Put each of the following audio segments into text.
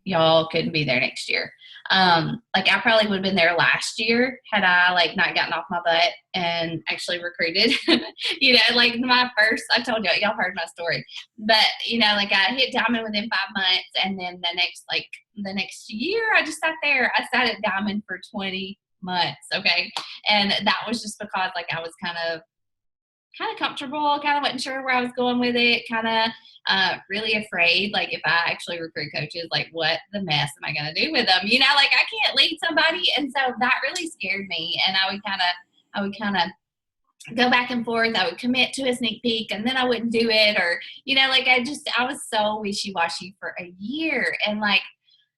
y'all couldn't be there next year. Like I probably would have been there last year had I like not gotten off my butt and actually recruited. You know, like my first, I told y'all heard my story, but you know, like I hit Diamond within 5 months, and then the next year I just sat there. I sat at Diamond for 20 months. Okay. And that was just because like I was kind of comfortable, kind of wasn't sure where I was going with it, kind of really afraid, like if I actually recruit coaches, like what the mess am I going to do with them? You know, like I can't lead somebody. And so that really scared me. And I would kind of go back and forth. I would commit to a sneak peek and then I wouldn't do it. Or, you know, like I was so wishy-washy for a year. And like,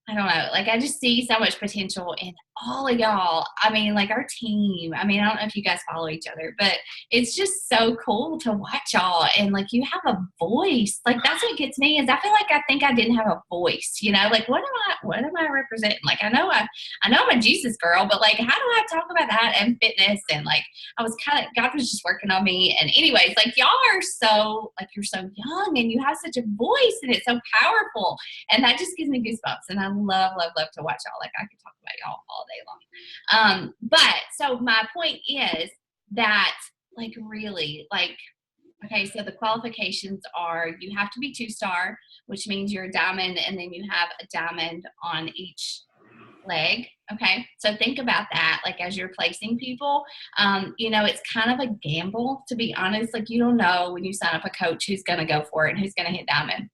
I don't know, like I just see so much potential in all of y'all. I mean, like our team, I mean, I don't know if you guys follow each other, but it's just so cool to watch y'all. And like you have a voice. Like that's what gets me is I feel like I think I didn't have a voice, you know, like what am I representing? Like I know I'm a Jesus girl, but like how do I talk about that and fitness? And like I was God was just working on me. And anyways, like y'all are so, like you're so young and you have such a voice and it's so powerful. And that just gives me goosebumps. And I love to watch y'all. Like I could talk about y'all all day long. But so my point is that like really like, okay, so the qualifications are you have to be 2-star, which means you're a diamond and then you have a diamond on each leg. Okay. So think about that. Like as you're placing people, you know, it's kind of a gamble, to be honest. Like you don't know when you sign up a coach who's going to go for it and who's going to hit diamond.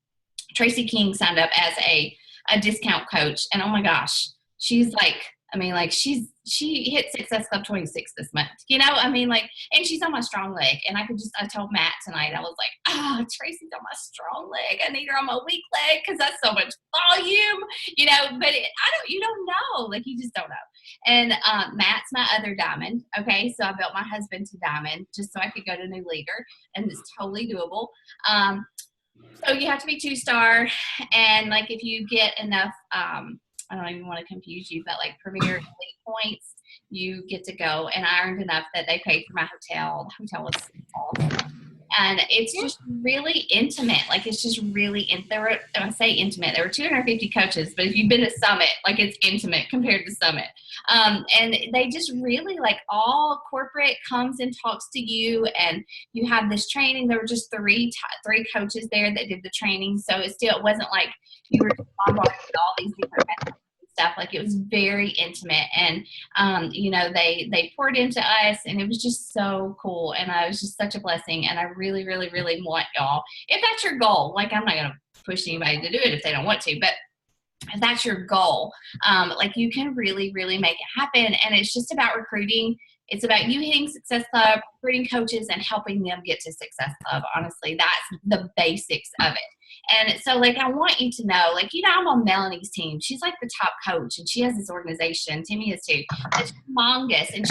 Tracy King signed up as a discount coach. And oh my gosh, she's like, I mean, like she hit Success Club 26 this month, you know, I mean, like, and she's on my strong leg. And I told Matt tonight, I was like, Tracy's on my strong leg. I need her on my weak leg because that's so much volume, you know, but you don't know, like, you just don't know. And Matt's my other diamond. Okay. So I built my husband to diamond just so I could go to new leader, and it's totally doable. So you have to be 2-star, and like if you get enough, I don't even want to confuse you, but like Premier Elite points, you get to go. And I earned enough that they paid for my hotel. The hotel was awesome. And it's just really intimate. Like it's just really, I say intimate, there were 250 coaches, but if you've been to Summit, like it's intimate compared to Summit. And they just really like all corporate comes and talks to you, and you have this training. There were just three coaches there that did the training. So it wasn't like you were bombarded with all these different methods and stuff. Like it was very intimate, and you know, they poured into us, and it was just so cool. And it was just such a blessing. And I really, really, really want y'all, if that's your goal, like I'm not gonna push anybody to do it if they don't want to, but if that's your goal, like you can really, really make it happen. And it's just about recruiting. It's about you hitting Success Club, recruiting coaches, and helping them get to Success Club. Honestly, that's the basics of it. And so, like, I want you to know, like, you know, I'm on Melanie's team. She's like the top coach, and she has this organization. Timmy is too. It's humongous, and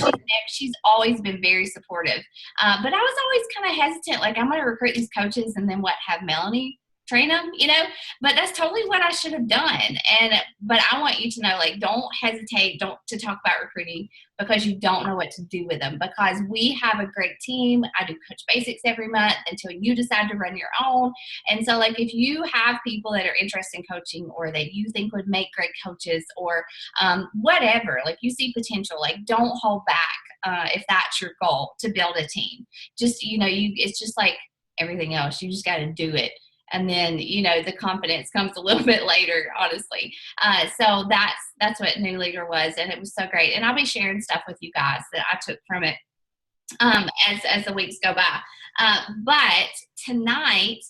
she's always been very supportive. But I was always kind of hesitant, like, I'm going to recruit these coaches, and then what? Have Melanie train them, you know, but that's totally what I should have done. But I want you to know, like, don't hesitate to talk about recruiting because you don't know what to do with them, because we have a great team. I do Coach Basics every month until you decide to run your own. And so, like, if you have people that are interested in coaching or that you think would make great coaches or whatever, like you see potential, like don't hold back if that's your goal to build a team. Just, you know, it's just like everything else. You just got to do it. And then, you know, the confidence comes a little bit later, honestly. So that's what New Leader was. And it was so great. And I'll be sharing stuff with you guys that I took from it as the weeks go by. But tonight,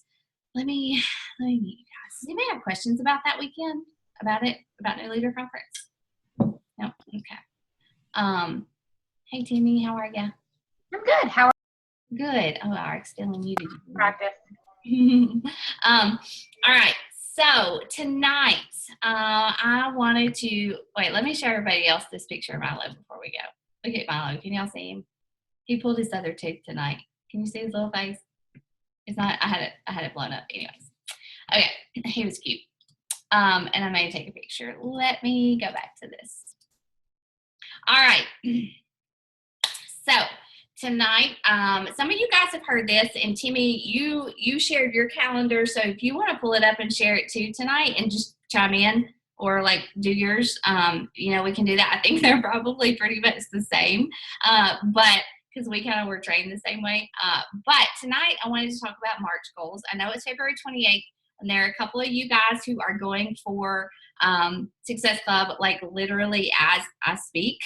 let me meet you guys. Does anybody have questions about that weekend? About New Leader Conference? No? Okay. Hey, Timmy, how are you? I'm good. How are you? Good. Oh, I accidentally muted you. Practice. All right. So tonight, I wanted to wait. Let me show everybody else this picture of Milo before we go. Look at Milo. Can y'all see him? He pulled his other tooth tonight. Can you see his little face? It's not. I had it blown up. Anyways, okay. He was cute. And I may take a picture. Let me go back to this. All right. So tonight, some of you guys have heard this, and Timmy, you shared your calendar, so if you want to pull it up and share it too tonight and just chime in, or like do yours, you know, we can do that. I think they're probably pretty much the same, but because we kind of were trained the same way. But tonight I wanted to talk about March goals. I know it's February 28th, and there are a couple of you guys who are going for Success Club, like literally as I speak.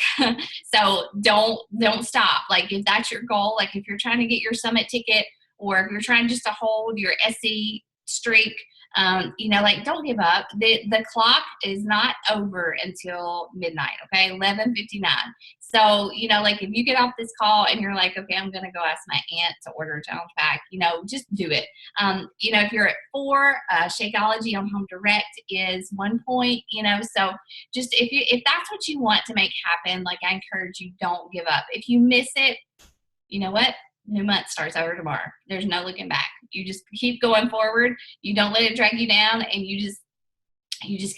So don't stop. Like if that's your goal, like if you're trying to get your summit ticket, or if you're trying just to hold your SE streak, you know, like don't give up. The clock is not over until midnight. Okay, 11:59. So, you know, like if you get off this call and you're like, okay, I'm going to go ask my aunt to order a challenge pack, you know, just do it. You know, if you're at 4, Shakeology on Home Direct is 1 point, you know, so just if that's what you want to make happen, like I encourage you, don't give up. If you miss it, you know what? New month starts over tomorrow. There's no looking back. You just keep going forward. You don't let it drag you down, and you just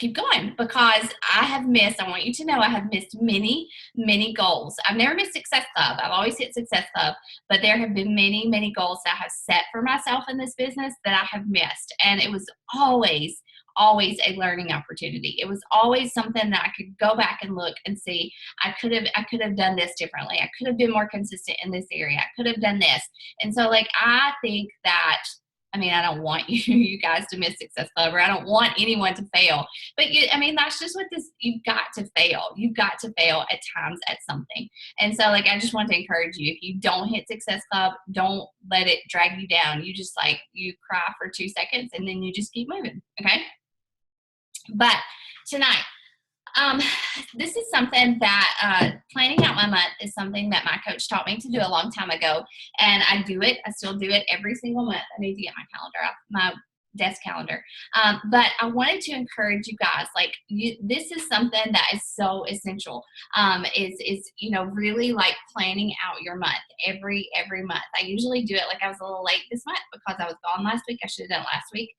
keep going, because I want you to know I have missed many, many goals. I've never missed Success Club. I've always hit Success Club, but there have been many, many goals that I have set for myself in this business that I have missed. And it was always a learning opportunity. It was always something that I could go back and look and see, I could have done this differently. I could have been more consistent in this area. I could have done this. And so like, I think that, I mean, I don't want you guys to miss Success Club, or I don't want anyone to fail. But I mean, that's just what you've got to fail. You've got to fail at times at something. And so like, I just want to encourage you, if you don't hit Success Club, don't let it drag you down. You just like, you cry for 2 seconds and then you just keep moving. Okay. But tonight, this is something that planning out my month is something that my coach taught me to do a long time ago, and I do it. I still do it every single month. I need to get my calendar up, my desk calendar. But I wanted to encourage you guys, like this is something that is so essential, is, you know, really like planning out your month every month. I usually do it, like I was a little late this month because I was gone last week. I should have done last week.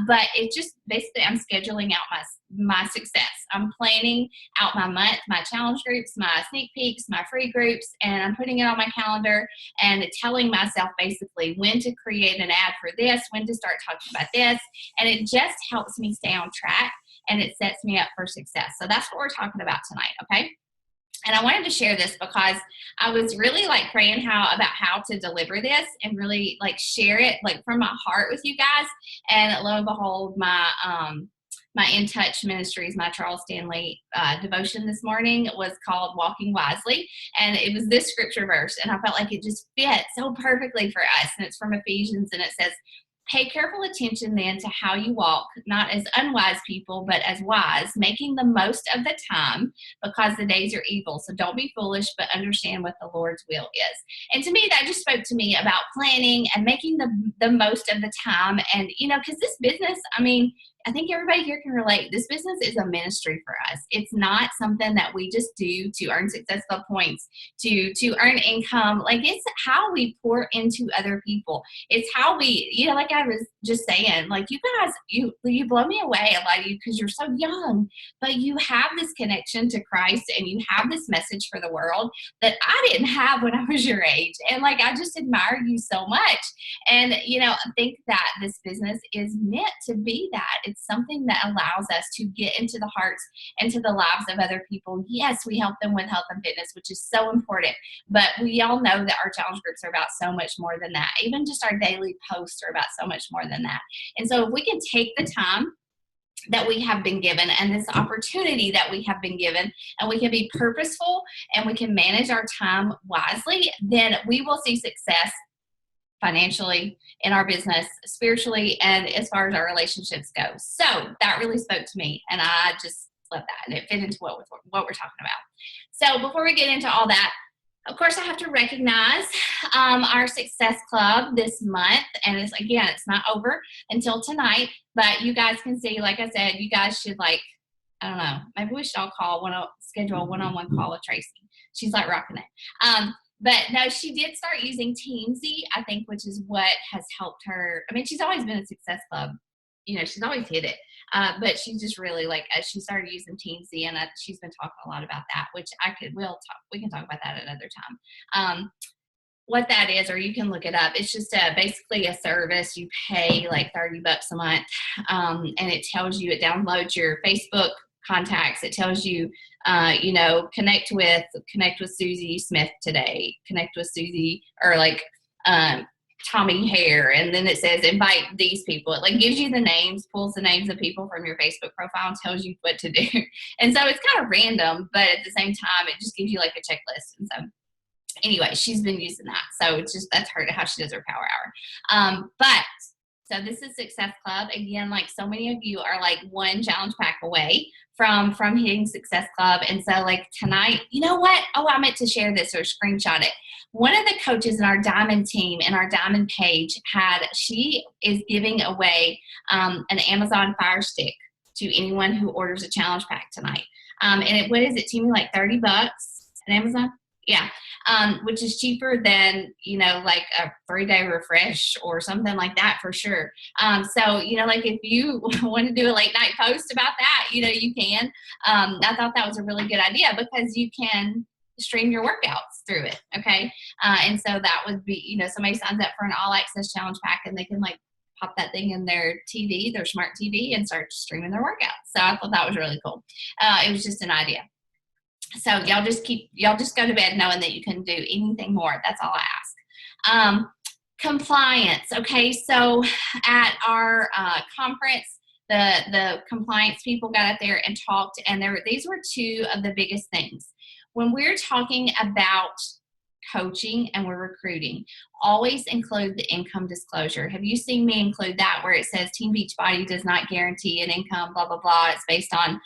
But it just basically, I'm scheduling out my success. I'm planning out my month, my challenge groups, my sneak peeks, my free groups, and I'm putting it on my calendar and telling myself basically when to create an ad for this, when to start talking about this, and it just helps me stay on track, and it sets me up for success. So that's what we're talking about tonight, okay? And I wanted to share this because I was really like praying about how to deliver this and really like share it like from my heart with you guys. And lo and behold, my In Touch Ministries, my Charles Stanley devotion this morning was called Walking Wisely. And it was this scripture verse. And I felt like it just fit so perfectly for us. And it's from Ephesians, and it says, "Pay careful attention then to how you walk, not as unwise people, but as wise, making the most of the time, because the days are evil. So don't be foolish, but understand what the Lord's will is." And to me, that just spoke to me about planning and making the most of the time. And, you know, because this business, I mean, I think everybody here can relate. This business is a ministry for us. It's not something that we just do to earn Success Club points, to earn income. Like, it's how we pour into other people. It's how we, you know, like I was just saying, like, you guys, you blow me away, a lot of you, because you're so young, but you have this connection to Christ, and you have this message for the world that I didn't have when I was your age. And like, I just admire you so much. And, you know, I think that this business is meant to be that. It's something that allows us to get into the hearts and to the lives of other people. Yes, we help them with health and fitness, which is so important, but we all know that our challenge groups are about so much more than that. Even just our daily posts are about so much more than that. And so if we can take the time that we have been given and this opportunity that we have been given, and we can be purposeful and we can manage our time wisely, then we will see success financially, in our business, spiritually, and as far as our relationships go. So that really spoke to me, and I just love that, and it fit into what we're talking about. So before we get into all that, of course, I have to recognize our Success Club this month, and it's not over until tonight, but you guys can see, like I said, you guys should, like, I don't know, maybe we should all schedule a one-on-one call with Tracy. She's like rocking it. But no, she did start using Teamsy, I think, which is what has helped her. I mean, she's always been a Success Club. You know, she's always hit it. But she's just really like, as she started using Teamsy, and she's been talking a lot about that, which we can talk about that another time. What that is, or you can look it up. It's just basically a service. You pay like $30 a month, and it tells you, it downloads your Facebook contacts. It tells you, you know, connect with Susie Smith today, connect with Susie, or like Tommy Hare, and then it says invite these people. It like gives you the names, pulls the names of people from your Facebook profile and tells you what to do. And so it's kind of random, but at the same time, it just gives you like a checklist. And so anyway, she's been using that. So it's just, that's how she does her power hour. But so this is Success Club. Again, like so many of you are like one challenge pack away from hitting Success Club. And so like tonight, you know what? Oh, I meant to share this or screenshot it. One of the coaches in our Diamond team, in our Diamond page, she is giving away an Amazon Fire Stick to anyone who orders a challenge pack tonight. And what is it, Timmy? Like $30 at Amazon? Yeah. Which is cheaper than, you know, like a 3-day refresh or something like that for sure. So, you know, like if you want to do a late night post about that, you know, you can. I thought that was a really good idea because you can stream your workouts through it. Okay. And so that would be, you know, somebody signs up for an all access challenge pack and they can like pop that thing in their TV, their smart TV, and start streaming their workouts. So I thought that was really cool. It was just an idea. So y'all just go to bed knowing that you can do anything more. That's all I ask. Compliance. Okay, so at our conference, the compliance people got up there and talked, and these were two of the biggest things. When we're talking about coaching and we're recruiting, always include the income disclosure. Have you seen me include that where it says Team Beachbody does not guarantee an income, blah, blah, blah. It's based on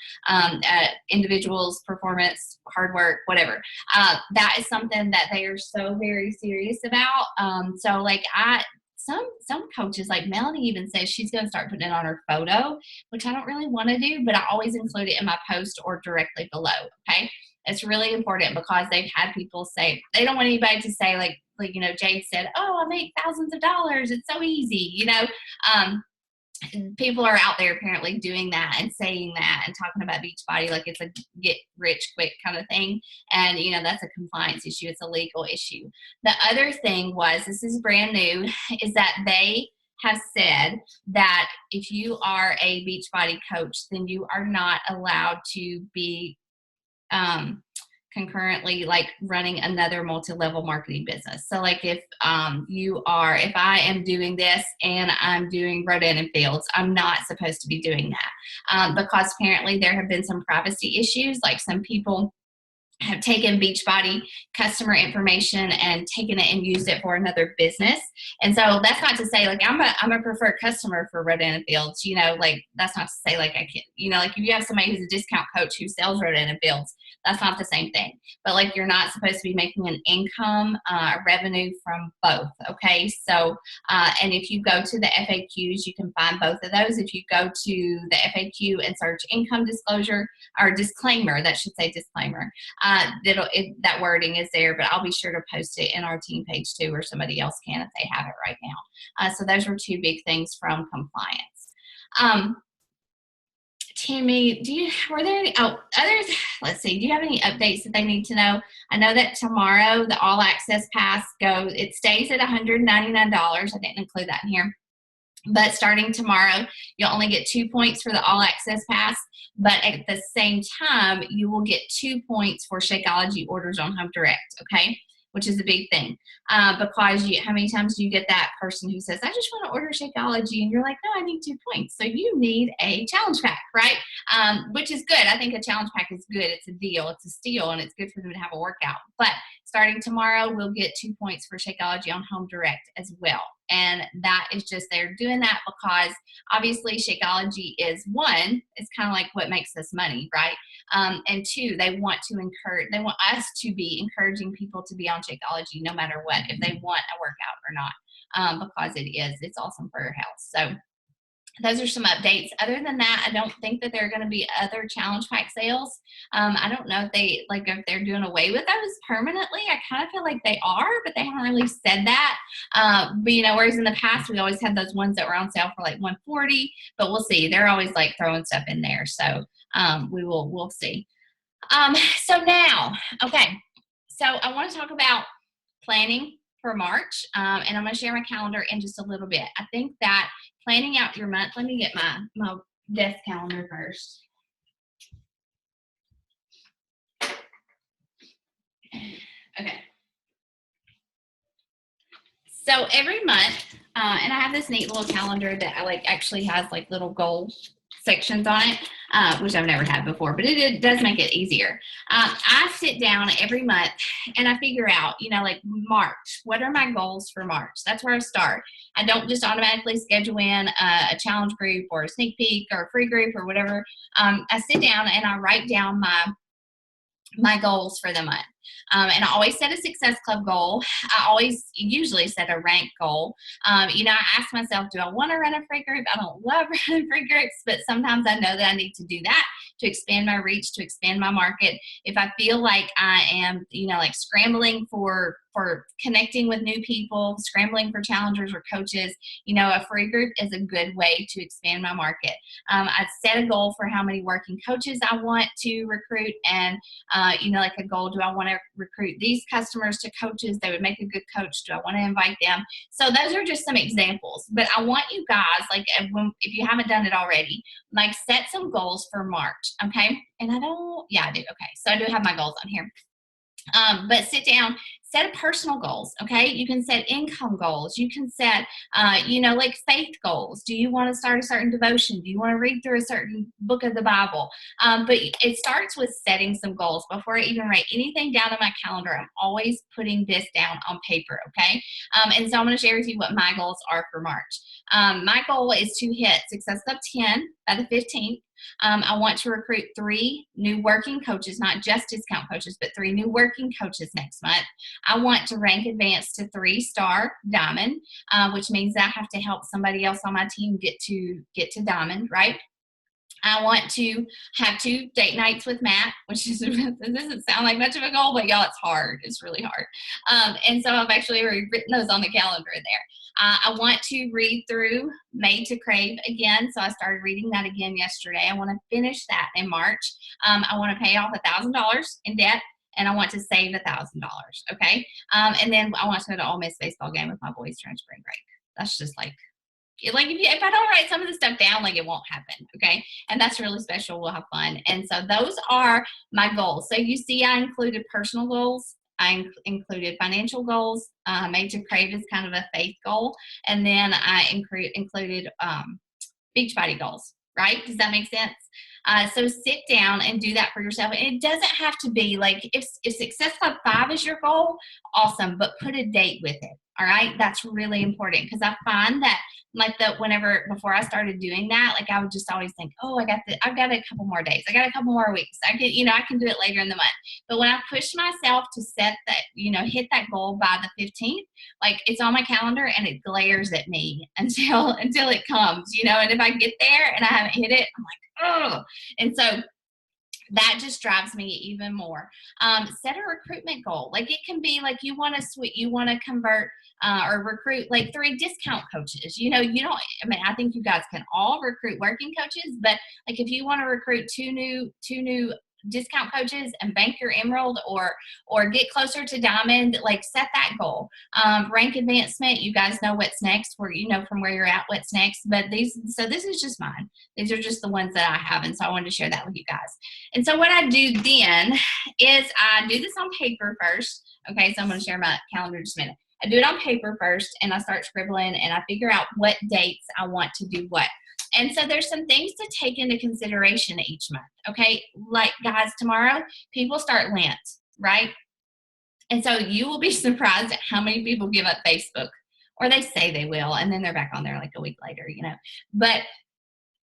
individuals' performance, hard work, whatever. That is something that they are so very serious about. So like some coaches, like Melanie even says she's going to start putting it on her photo, which I don't really want to do, but I always include it in my post or directly below. Okay. It's really important because they've had people say, they don't want anybody to say like, you know, Jade said, oh, I make thousands of dollars. It's so easy. You know, people are out there apparently doing that and saying that and talking about Beachbody like it's a get rich quick kind of thing. And, you know, that's a compliance issue. It's a legal issue. The other thing was, this is brand new, is that they have said that if you are a Beachbody coach, then you are not allowed to be concurrently like running another multi-level marketing business. So like if I am doing this and I'm doing Rodan and Fields, I'm not supposed to be doing that because apparently there have been some privacy issues. Like some people have taken Beachbody customer information and taken it and used it for another business. And so that's not to say like I'm a preferred customer for Rodan and Fields, you know, like that's not to say like I can, you know, like if you have somebody who's a discount coach who sells Rodan and Fields, that's not the same thing. But like you're not supposed to be making an income revenue from both. Okay. So and if you go to the FAQs, you can find both of those. If you go to the FAQ and search income disclosure or disclaimer, that should say disclaimer, that wording is there, but I'll be sure to post it in our team page too, or somebody else can if they have it right now. So those were two big things from compliance. Tammy, were there any others? Let's see. Do you have any updates that they need to know? I know that tomorrow the All Access Pass it stays at $199. I didn't include that in here. But starting tomorrow, you'll only get 2 points for the All Access Pass. But at the same time, you will get 2 points for Shakeology orders on Home Direct, okay? Which is a big thing. Because how many times do you get that person who says, I just want to order Shakeology, and you're like, no, I need 2 points. So you need a challenge pack, right? Which is good. I think a challenge pack is good. It's a deal. It's a steal, and it's good for them to have a workout. But starting tomorrow, we'll get 2 points for Shakeology on Home Direct as well. And that is just, they're doing that because obviously Shakeology is one, it's kind of like what makes us money, right? And two, they want us to be encouraging people to be on Shakeology no matter what, if they want a workout or not, because it's awesome for your health. So those are some updates. Other than that, I don't think that there are going to be other challenge pack sales. I don't know if they're doing away with those permanently. I kind of feel like they are, but they haven't really said that. But you know, whereas in the past we always had those ones that were on sale for like $140, but we'll see. They're always like throwing stuff in there, so we'll see. So now, okay, so I want to talk about planning for March, and I'm going to share my calendar in just a little bit. I think that planning out your month, let me get my desk calendar first. So every month, and I have this neat little calendar that I like actually has like little goal sections on it, which I've never had before, but it does make it easier. I sit down every month and I figure out, you know, like March, what are my goals for March? That's where I start. I don't just automatically schedule in a challenge group or a sneak peek or a free group or whatever. I sit down and I write down my goals for the month. And I always set a Success Club goal. I always usually set a rank goal. You know, I ask myself, do I want to run a free group? I don't love running free groups, but sometimes I know that I need to do that to expand my reach, to expand my market. If I feel like I am, you know, like scrambling for connecting with new people, scrambling for challengers or coaches, you know, a free group is a good way to expand my market. I set a goal for how many working coaches I want to recruit, and you know, like a goal, do I want to recruit these customers to coaches? They would make a good coach. Do I want to invite them? So those are just some examples, but I want you guys, like if you haven't done it already, like set some goals for March, okay? And yeah, I do, okay. So I do have my goals on here. But sit down, set personal goals, okay? You can set income goals. You can set, you know, like faith goals. Do you want to start a certain devotion? Do you want to read through a certain book of the Bible? But it starts with setting some goals. Before I even write anything down on my calendar, I'm always putting this down on paper, okay? And so I'm going to share with you what my goals are for March. My goal is to hit Success Club 10 by the 15th. I want to recruit 3 new working coaches, not just discount coaches, but 3 new working coaches next month. I want to rank advance to 3-star diamond, which means that I have to help somebody else on my team get to diamond, right? I want to have 2 date nights with Matt, which is, it doesn't sound like much of a goal, but y'all, it's hard. It's really hard. And so I've actually already written those on the calendar there. I want to read through Made to Crave again. So I started reading that again yesterday. I want to finish that in March. I want to pay off $1,000 in debt, and I want to save $1,000. Okay. And then I want to go to Ole Miss baseball game with my boys during spring break. That's just like if I don't write some of the stuff down, like it won't happen, okay? And that's really special. We'll have fun. And so those are my goals. So you see, I included personal goals. I included financial goals. Made to Crave is kind of a faith goal. And then I included Beachbody goals, right? Does that make sense? So sit down and do that for yourself. And it doesn't have to be like, if Success Club 5 is your goal, awesome, but put a date with it. All right. That's really important, because I find that before I started doing that, like I would just always think, oh, I've got a couple more days. I got a couple more weeks. I can do it later in the month. But when I push myself to set that, hit that goal by the 15th, like it's on my calendar and it glares at me until it comes, and if I get there and I haven't hit it, I'm like, oh. And so that just drives me even more. Set a recruitment goal. Like it can be like you want to convert or recruit like 3 discount coaches. I think you guys can all recruit working coaches, but like if you want to recruit two new discount coaches and bank your emerald or get closer to diamond, like set that goal. Rank advancement, you guys know what's next, from where you're at, what's next, but this is just mine. These are just the ones that I have, and so I wanted to share that with you guys. And so what I do then is I do this on paper first. Okay, so I'm going to share my calendar in just a minute. I do it on paper first, and I start scribbling, and I figure out what dates I want to do what. And so there's some things to take into consideration each month, okay? Like, guys, tomorrow, people start Lent, right? And so you will be surprised at how many people give up Facebook, or they say they will, and then they're back on there like a week later, But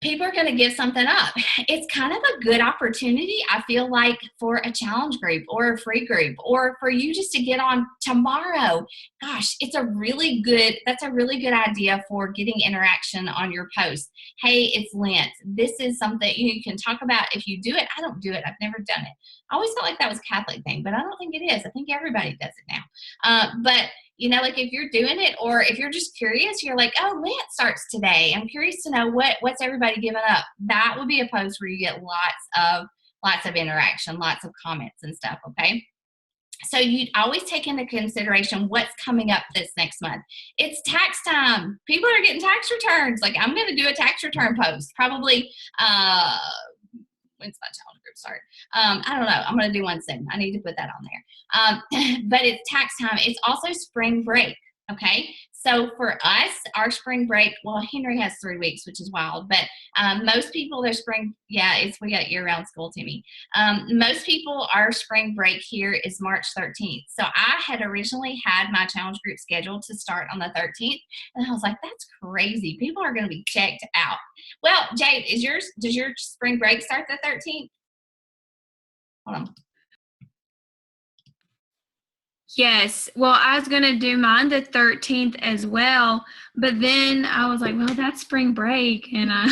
people are going to give something up. It's kind of a good opportunity, I feel like, for a challenge group or a free group, or for you just to get on tomorrow. Gosh, that's a really good idea for getting interaction on your post. Hey, it's Lent. This is something you can talk about if you do it. I don't do it. I've never done it. I always felt like that was a Catholic thing, but I don't think it is. I think everybody does it now. But like if you're doing it, or if you're just curious, you're like, oh, Lent starts today. I'm curious to know what's everybody giving up. That would be a post where you get lots of interaction, lots of comments and stuff. Okay. So you always take into consideration what's coming up this next month. It's tax time. People are getting tax returns. Like I'm going to do a tax return post probably, when's my challenge group start? I don't know. I'm going to do one soon. I need to put that on there. But it's tax time. It's also spring break. Okay. So for us, our spring break, well, Henry has 3 weeks, which is wild, but most people, their spring, we got year-round school, Timmy. Most people, our spring break here is March 13th. So I had originally had my challenge group scheduled to start on the 13th, and I was like, that's crazy. People are going to be checked out. Well, Jade, does your spring break start the 13th? Hold on. Yes. Well, I was going to do mine the 13th as well, but then I was like, well, that's spring break, and I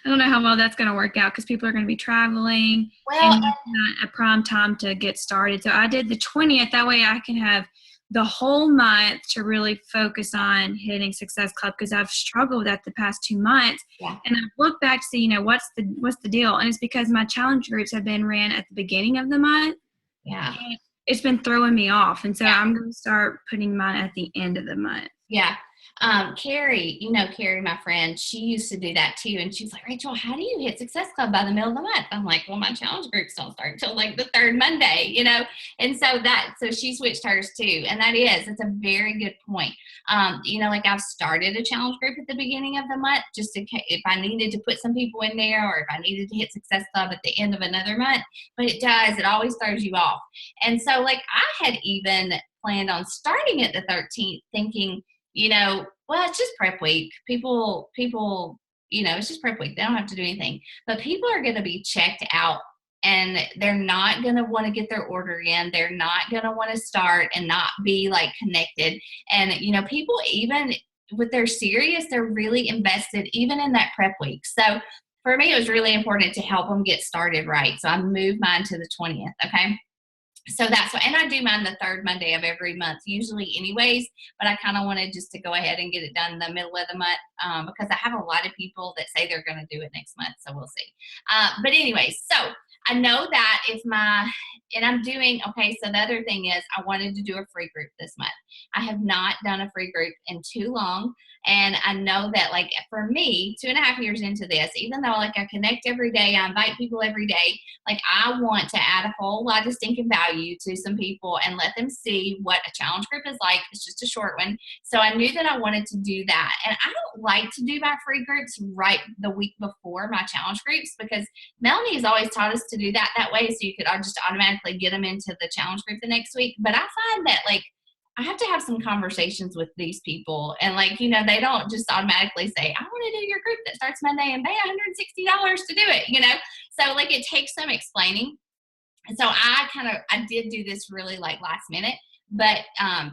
don't know how well that's going to work out because people are going to be traveling, Well, and it's not a prime time to get started. So I did the 20th. That way I can have the whole month to really focus on hitting Success Club, because I've struggled with that the past 2 months. Yeah. And I've looked back to see, what's the deal? And it's because my challenge groups have been ran at the beginning of the month. Yeah. And it's been throwing me off. And so I'm going to start putting mine at the end of the month. Yeah. Carrie, Carrie, my friend, she used to do that too. And she's like, Rachel, how do you hit Success Club by the middle of the month? I'm like, well, my challenge groups don't start until like the 3rd Monday, And so she switched hers too. And it's a very good point. Like I've started a challenge group at the beginning of the month, just if I needed to put some people in there, or if I needed to hit Success Club at the end of another month, but it always throws you off. And so like I had even planned on starting at the 13th thinking, well, it's just prep week. People, it's just prep week. They don't have to do anything. But people are going to be checked out, and they're not going to want to get their order in. They're not going to want to start and not be like connected. And, people, even with they're serious, they're really invested even in that prep week. So for me, it was really important to help them get started right. So I moved mine to the 20th. Okay. So that's what, and I do mine the 3rd Monday of every month, usually anyways, but I kind of wanted just to go ahead and get it done in the middle of the month because I have a lot of people that say they're going to do it next month. So we'll see. But anyway, so I know that so the other thing is I wanted to do a free group this month. I have not done a free group in too long. And I know that like for me, 2.5 years into this, even though like I connect every day, I invite people every day, like I want to add a whole lot of stinking value to some people and let them see what a challenge group is like. It's just a short one. So I knew that I wanted to do that. And I don't like to do my free groups right the week before my challenge groups, because Melanie has always taught us to do that way. So you could just automatically get them into the challenge group the next week. But I find that like I have to have some conversations with these people, and like, they don't just automatically say, I want to do your group that starts Monday and pay $160 to do it, So like it takes some explaining. And so I did do this really like last minute, but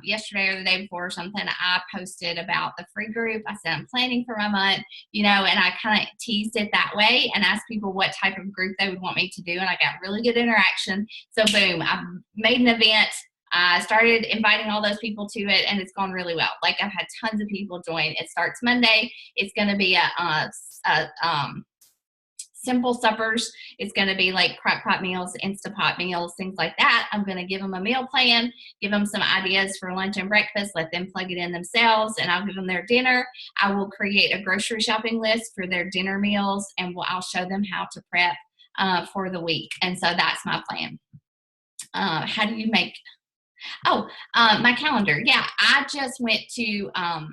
yesterday or the day before or something, I posted about the free group. I said, I'm planning for my month, and I kind of teased it that way and asked people what type of group they would want me to do. And I got really good interaction. So boom, I made an event. I started inviting all those people to it, and it's gone really well. Like I've had tons of people join. It starts Monday. It's going to be a simple suppers. It's going to be like crock pot meals, Instapot meals, things like that. I'm going to give them a meal plan, give them some ideas for lunch and breakfast, let them plug it in themselves, and I'll give them their dinner. I will create a grocery shopping list for their dinner meals, and I'll show them how to prep for the week. And so that's my plan. How do you make... my calendar. Yeah, I just went to, I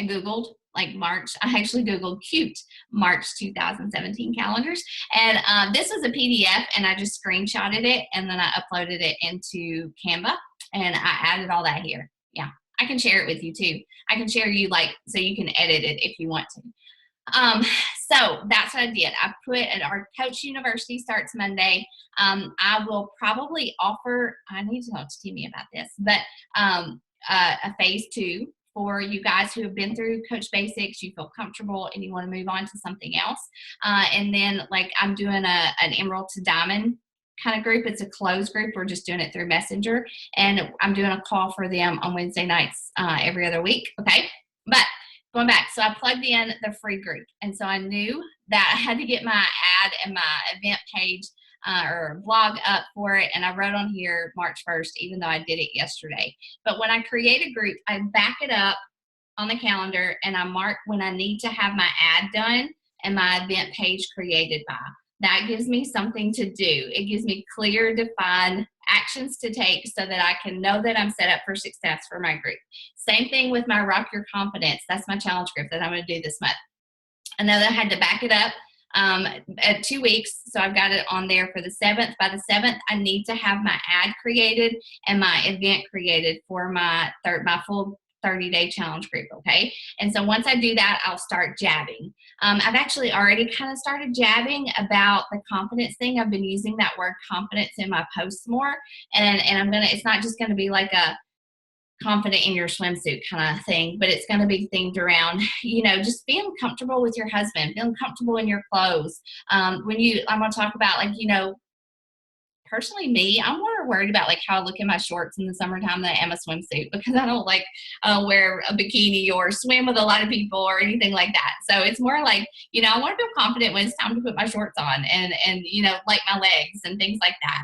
Googled like March. I actually Googled cute March 2017 calendars. And this was a PDF, and I just screenshotted it, and then I uploaded it into Canva, and I added all that here. Yeah, I can share it with you too. I can share you so you can edit it if you want to. So that's what I did. I put our Coach University starts Monday. I will probably offer, I need to talk to Timmy about this, but a phase 2 for you guys who have been through Coach Basics, you feel comfortable and you want to move on to something else. And then like I'm doing an Emerald to Diamond kind of group. It's a closed group. We're just doing it through Messenger, and I'm doing a call for them on Wednesday nights every other week. Okay. But going back, so I plugged in the free group, and so I knew that I had to get my ad and my event page or blog up for it, and I wrote on here March 1st, even though I did it yesterday. But when I create a group, I back it up on the calendar, and I mark when I need to have my ad done and my event page created by. That gives me something to do. It gives me clear, defined actions to take so that I can know that I'm set up for success for my group. Same thing with my Rock Your Confidence. That's my challenge group that I'm going to do this month. I know that I had to back it up at 2 weeks, so I've got it on there for the 7th. By the 7th, I need to have my ad created and my event created for my full 30-day challenge group, okay? And so once I do that, I'll start jabbing. I've actually already kind of started jabbing about the confidence thing. I've been using that word confidence in my posts more, and it's not just gonna be like a confident in your swimsuit kind of thing, but it's going to be themed around, just being comfortable with your husband, feeling comfortable in your clothes. I'm going to talk about personally me, I'm more worried about like how I look in my shorts in the summertime than I am a swimsuit, because I don't like wear a bikini or swim with a lot of people or anything like that. So it's more like, I want to feel confident when it's time to put my shorts on and like my legs and things like that.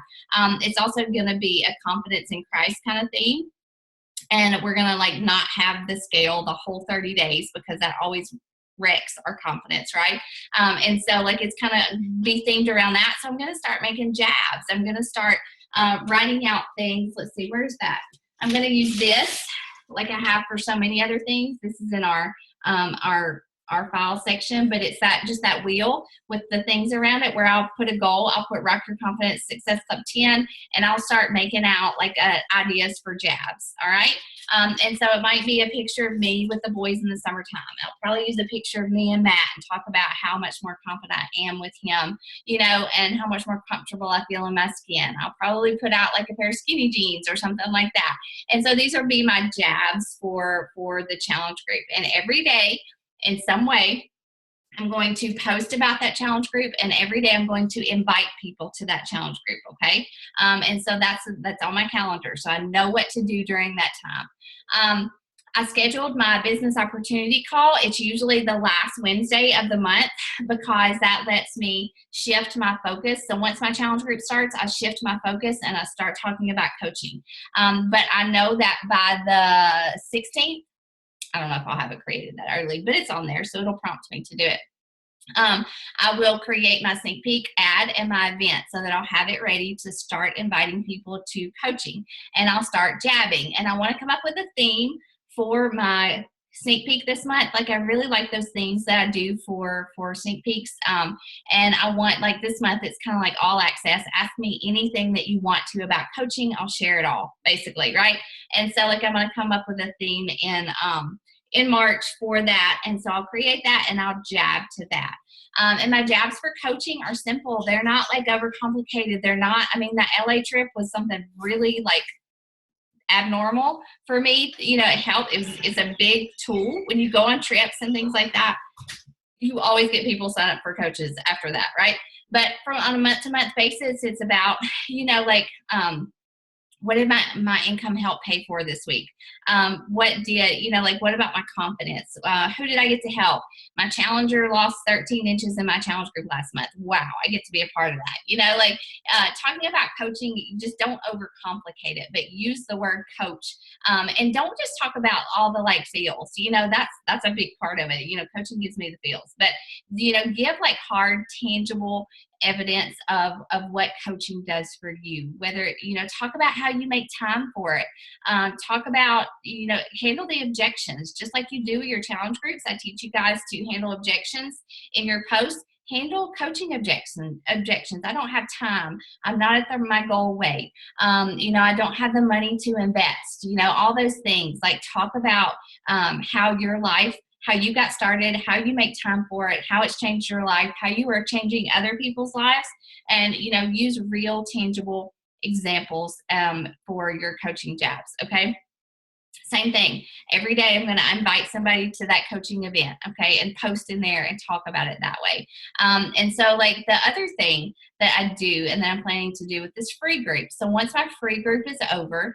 It's also going to be a confidence in Christ kind of theme. And we're going to not have the scale the whole 30 days, because that always wrecks our confidence, right? And so it's kind of be themed around that. So I'm going to start making jabs. I'm going to start writing out things. Let's see, where's that? I'm going to use this like I have for so many other things. This is in our file section, but it's just that wheel with the things around it where I'll put a goal. I'll put Rock Your Confidence Success Club 10, and I'll start making out ideas for jabs. All right. And so it might be a picture of me with the boys in the summertime. I'll probably use a picture of me and Matt and talk about how much more confident I am with him, and how much more comfortable I feel in my skin. I'll probably put out a pair of skinny jeans or something like that. And so these will be my jabs for the challenge group. And every day, in some way, I'm going to post about that challenge group, and every day I'm going to invite people to that challenge group, okay? And so that's on my calendar, so I know what to do during that time. I scheduled my business opportunity call. It's usually the last Wednesday of the month, because that lets me shift my focus. So once my challenge group starts, I shift my focus and I start talking about coaching. But I know that by the 16th, I don't know if I'll have it created that early, but it's on there, so it'll prompt me to do it. I will create my sneak peek ad and my event so that I'll have it ready to start inviting people to coaching, and I'll start jabbing. And I want to come up with a theme for my sneak peek this month. I really like those things that I do for sneak peeks. And I want, this month, it's kind of all access. Ask me anything that you want to about coaching. I'll share it all, basically, right? And so I'm going to come up with a theme in March for that. And so I'll create that and I'll jab to that. And my jabs for coaching are simple. They're not overcomplicated. They're not, that LA trip was something really abnormal for me. It helped. It's a big tool when you go on trips and things like that. You always get people sign up for coaches after that, right? But on a month-to-month basis, it's about, what did my income help pay for this week? What about my confidence? Who did I get to help? My challenger lost 13 inches in my challenge group last month. Wow, I get to be a part of that. Talking about coaching, just don't overcomplicate it, but use the word coach. And don't just talk about all the feels. That's a big part of it. Coaching gives me the feels. But, give hard, tangible evidence of what coaching does for you. Whether, talk about how you make time for it. Talk about, handle the objections, just like you do with your challenge groups. I teach you guys to handle objections in your posts. Handle coaching objections. I don't have time. I'm not at my goal weight. I don't have the money to invest. All those things. Talk about how your life, how you got started, how you make time for it, how it's changed your life, how you are changing other people's lives, and use real, tangible examples for your coaching jabs. Okay. Same thing. Every day I'm going to invite somebody to that coaching event, okay, and post in there and talk about it that way. And so the other thing that I do and that I'm planning to do with this free group. So once my free group is over,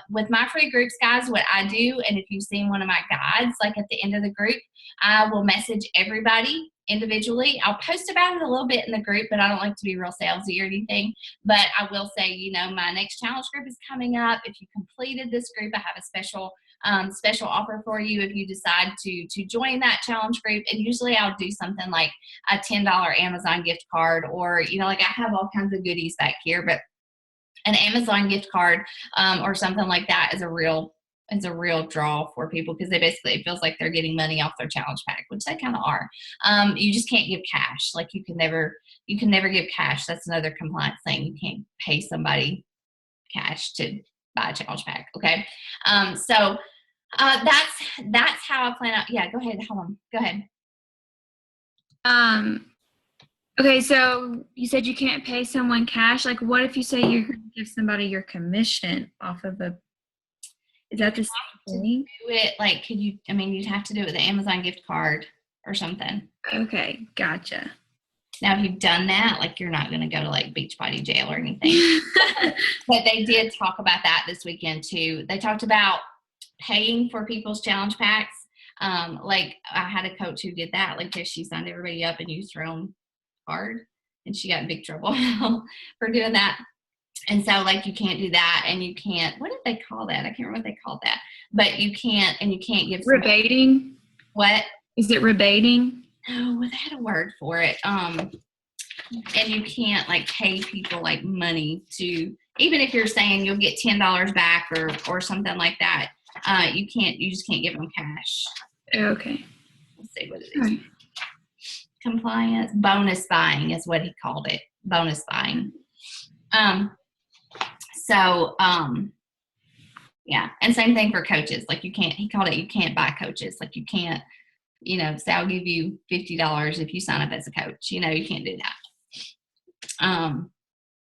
with my free groups, guys, what I do, and if you've seen one of my guides, at the end of the group, I will message everybody individually. I'll post about it a little bit in the group, but I don't like to be real salesy or anything. But I will say, my next challenge group is coming up. If you completed this group, I have a special offer for you if you decide to join that challenge group. And usually I'll do something like a $10 Amazon gift card, or I have all kinds of goodies back here, but An Amazon gift card or something like that is a real draw for people, because they basically, it feels like they're getting money off their challenge pack, which they kind of are. You just can't give cash. Like you can never give cash. That's another compliance thing. You can't pay somebody cash to buy a challenge pack. Okay. So that's how I plan out. Yeah, go ahead. Hold on. Go ahead. Okay, so you said you can't pay someone cash. Like, what if you say you're going to give somebody your commission off of is that the same thing? Do it like, you'd have to do it with the Amazon gift card or something. Okay, gotcha. Now, if you've done that, like, you're not going to go to like Beachbody jail or anything. But they did talk about that this weekend too. They talked about paying for people's challenge packs. Like I had a coach who did that. Like she signed everybody up and used her own card, and she got in big trouble for doing that. And so like you can't do that, and you can't, what did they call that? I can't remember what they called that. But you can't give rebating. What? Is it rebating? No, they had a word for it. And you can't like pay people like money to, even if you're saying you'll get $10 back or something like that. You just can't give them cash. Okay. Let's see what it is. Right. Compliance bonus buying is what he called it. Bonus buying. Yeah. And same thing for coaches. Like he called it, you can't buy coaches. Like you can't, say I'll give you $50 if you sign up as a coach. You can't do that.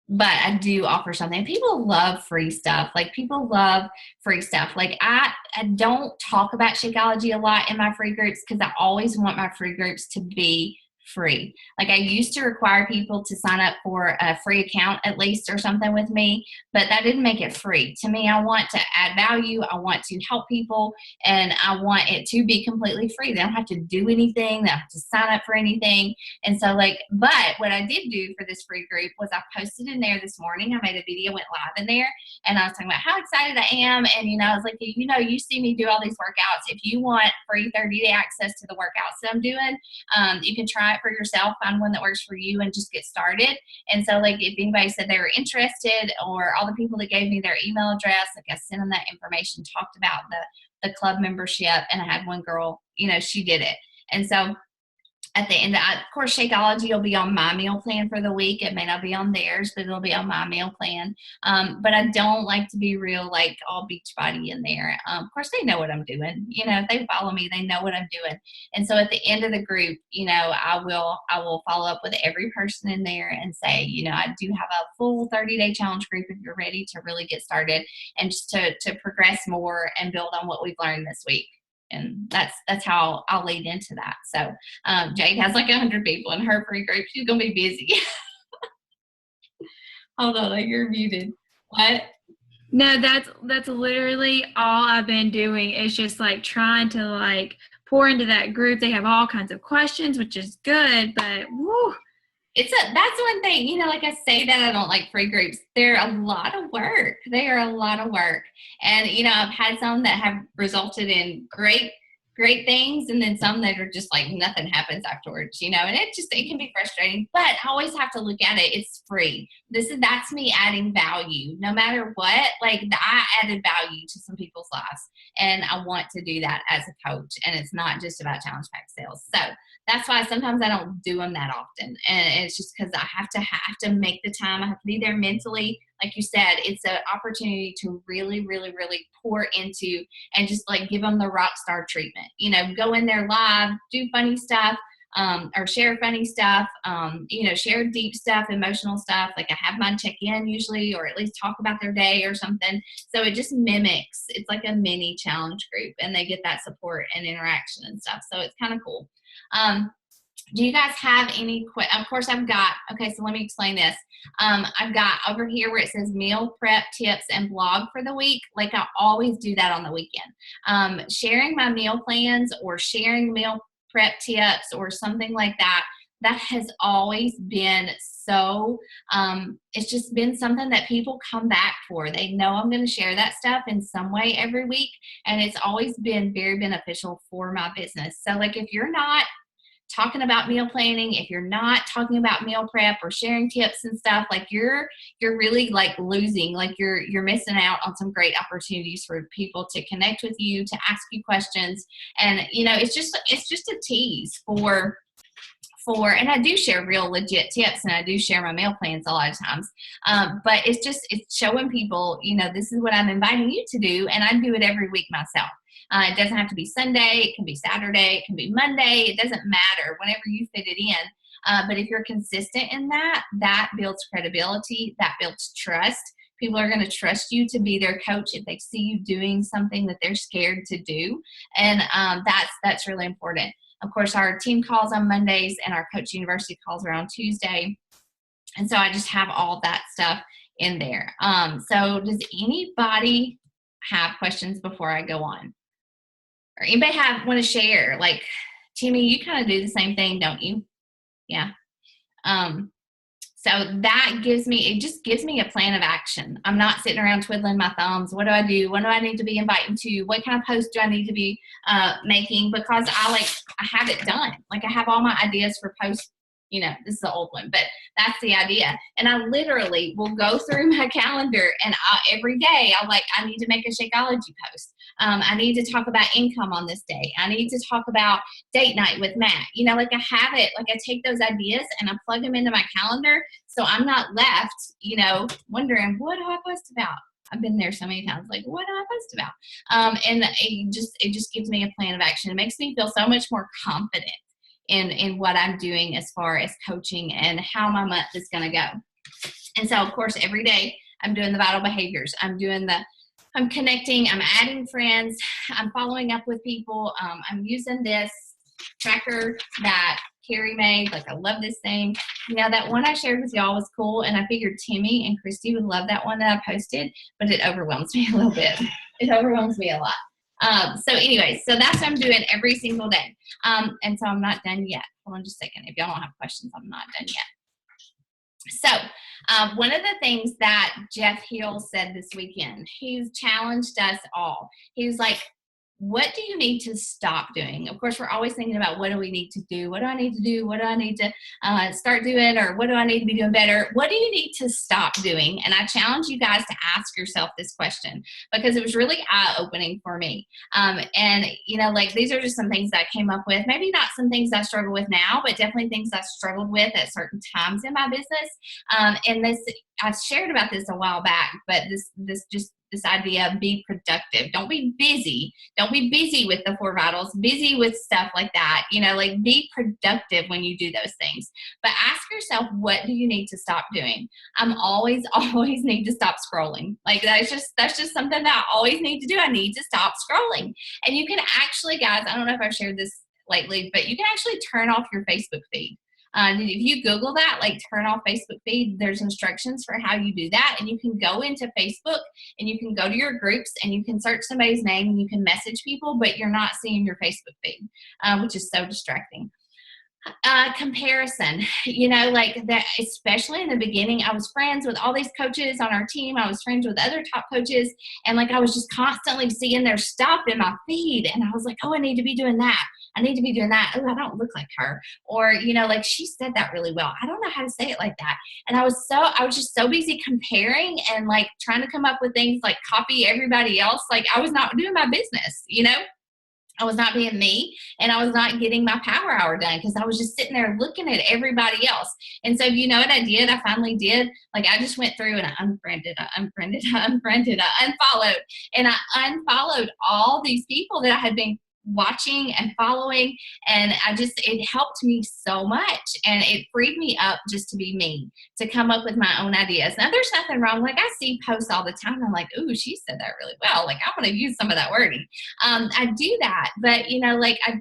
But I do offer something. People love free stuff. Like people love free stuff. Like I don't talk about Shakeology a lot in my free groups, because I always want my free groups to be free. Like I used to require people to sign up for a free account at least or something with me, but that didn't make it free. To me, I want to add value. I want to help people, and I want it to be completely free. They don't have to do anything. They don't have to sign up for anything. And so but what I did do for this free group was I posted in there this morning. I made a video, went live in there, and I was talking about how excited I am. And, I was like, you see me do all these workouts. If you want free 30-day access to the workouts that I'm doing, you can try it for yourself, find one that works for you, and just get started. And so if anybody said they were interested, or all the people that gave me their email address, I sent them that information, talked about the club membership, and I had one girl, she did it. And so at the end, of course, Shakeology will be on my meal plan for the week. It may not be on theirs, but it'll be on my meal plan. But I don't like to be real, all Beachbody in there. Of course, they know what I'm doing. If they follow me, they know what I'm doing. And so at the end of the group, I will follow up with every person in there and say, I do have a full 30-day challenge group if you're ready to really get started and just to progress more and build on what we've learned this week. And that's how I'll lead into that. So Jade has 100 people in her free group. She's going to be busy. Hold on, you're muted. What? No, that's literally all I've been doing is just trying to pour into that group. They have all kinds of questions, which is good, but woo. That's one thing, I say that I don't like free groups. They're a lot of work. They are a lot of work. And, I've had some that have resulted in great things, and then some that are just nothing happens afterwards, and it can be frustrating, but I always have to look at it. It's free. That's me adding value. No matter what, I added value to some people's lives, and I want to do that as a coach, and it's not just about challenge pack sales. So that's why sometimes I don't do them that often. And it's just because I have to make the time. I have to be there mentally. Like you said, it's an opportunity to really, really, really pour into and just give them the rock star treatment. Go in there live, do funny stuff, or share funny stuff, share deep stuff, emotional stuff. I have mine check in usually, or at least talk about their day or something. So it just mimics. It's like a mini challenge group, and they get that support and interaction and stuff. So it's kind of cool. Do you guys have any of course I've got, okay, so let me explain this. I've got over here where it says meal prep tips and blog for the week. I always do that on the weekend. Sharing my meal plans or sharing meal prep tips or something like that has always been so, it's just been something that people come back for. They know I'm going to share that stuff in some way every week, and it's always been very beneficial for my business. So if you're not talking about meal planning, if you're not talking about meal prep or sharing tips and stuff, like you're really like losing, like you're missing out on some great opportunities for people to connect with you, to ask you questions. And, you know, it's just a tease for, and I do share real legit tips, and I do share my meal plans a lot of times. But it's showing people, you know, this is what I'm inviting you to do, and I do it every week myself. It doesn't have to be Sunday. It can be Saturday. It can be Monday. It doesn't matter, whenever you fit it in. But if you're consistent in that, that builds credibility. That builds trust. People are going to trust you to be their coach if they see you doing something that they're scared to do. And that's really important. Of course, our team calls on Mondays, and our Coach University calls are on Tuesday. And so I just have all that stuff in there. So does anybody have questions before I go on? Or anybody want to share? Like, Timmy, you kind of do the same thing, don't you? Yeah. So that just gives me a plan of action. I'm not sitting around twiddling my thumbs. What do I do? What do I need to be inviting to? What kind of post do I need to be making? Because I have it done. Like, I have all my ideas for posts. You know, this is the old one, but that's the idea. And I literally will go through my calendar, and every day I need to make a Shakeology post. I need to talk about income on this day. I need to talk about date night with Matt. You know, like, I have it, like, I take those ideas and I plug them into my calendar, so I'm not left, you know, wondering, what do I post about? I've been there so many times, like, what do I post about? And it just gives me a plan of action. It makes me feel so much more confident in what I'm doing as far as coaching and how my month is going to go. And so, of course, every day I'm doing the vital behaviors. I'm connecting, I'm adding friends, I'm following up with people. I'm using this tracker that Carrie made. Like, I love this thing. You know, that one I shared with y'all was cool, and I figured Timmy and Christy would love that one that I posted, but it overwhelms me a little bit. It overwhelms me a lot. So anyway, so that's what I'm doing every single day. And so I'm not done yet. Hold on just a second. If y'all don't have questions, I'm not done yet. So one of the things that Jeff Hill said this weekend, he's challenged us all. He was like, what do you need to stop doing? Of course, we're always thinking about, what do we need to do? What do I need to do? What do I need to start doing? Or what do I need to be doing better? What do you need to stop doing? And I challenge you guys to ask yourself this question, because it was really eye-opening for me. And, you know, like, these are just some things that I came up with. Maybe not some things I struggle with now, but definitely things I struggled with at certain times in my business. And I shared about this a while back, but this idea of be productive. Don't be busy. Don't be busy with the 4 vitals, busy with stuff like that. You know, like, be productive when you do those things. But ask yourself, what do you need to stop doing? I'm always need to stop scrolling. Like, that's just something that I always need to do. I need to stop scrolling. And you can actually, guys, I don't know if I've shared this lately, but you can actually turn off your Facebook feed. If you Google that, like, turn off Facebook feed, there's instructions for how you do that. And you can go into Facebook and you can go to your groups and you can search somebody's name and you can message people, but you're not seeing your Facebook feed, which is so distracting. Comparison, you know, like that, especially in the beginning, I was friends with all these coaches on our team. I was friends with other top coaches, and like, I was just constantly seeing their stuff in my feed, and I was like, oh, I need to be doing that. I need to be doing that. Oh, I don't look like her. Or, you know, like, she said that really well. I don't know how to say it like that. And I was just so busy comparing and like trying to come up with things like copy everybody else. Like, I was not doing my business, you know? I was not being me, and I was not getting my power hour done because I was just sitting there looking at everybody else. And so, you know what I did? I finally did. Like, I just went through and I unfriended, I unfollowed. And I unfollowed all these people that I had been watching and following, and it helped me so much, and it freed me up just to be me, to come up with my own ideas. Now, there's nothing wrong. Like, I see posts all the time, and I'm like, ooh, she said that really well. Like, I want to use some of that wording. I do that, but, you know, like, I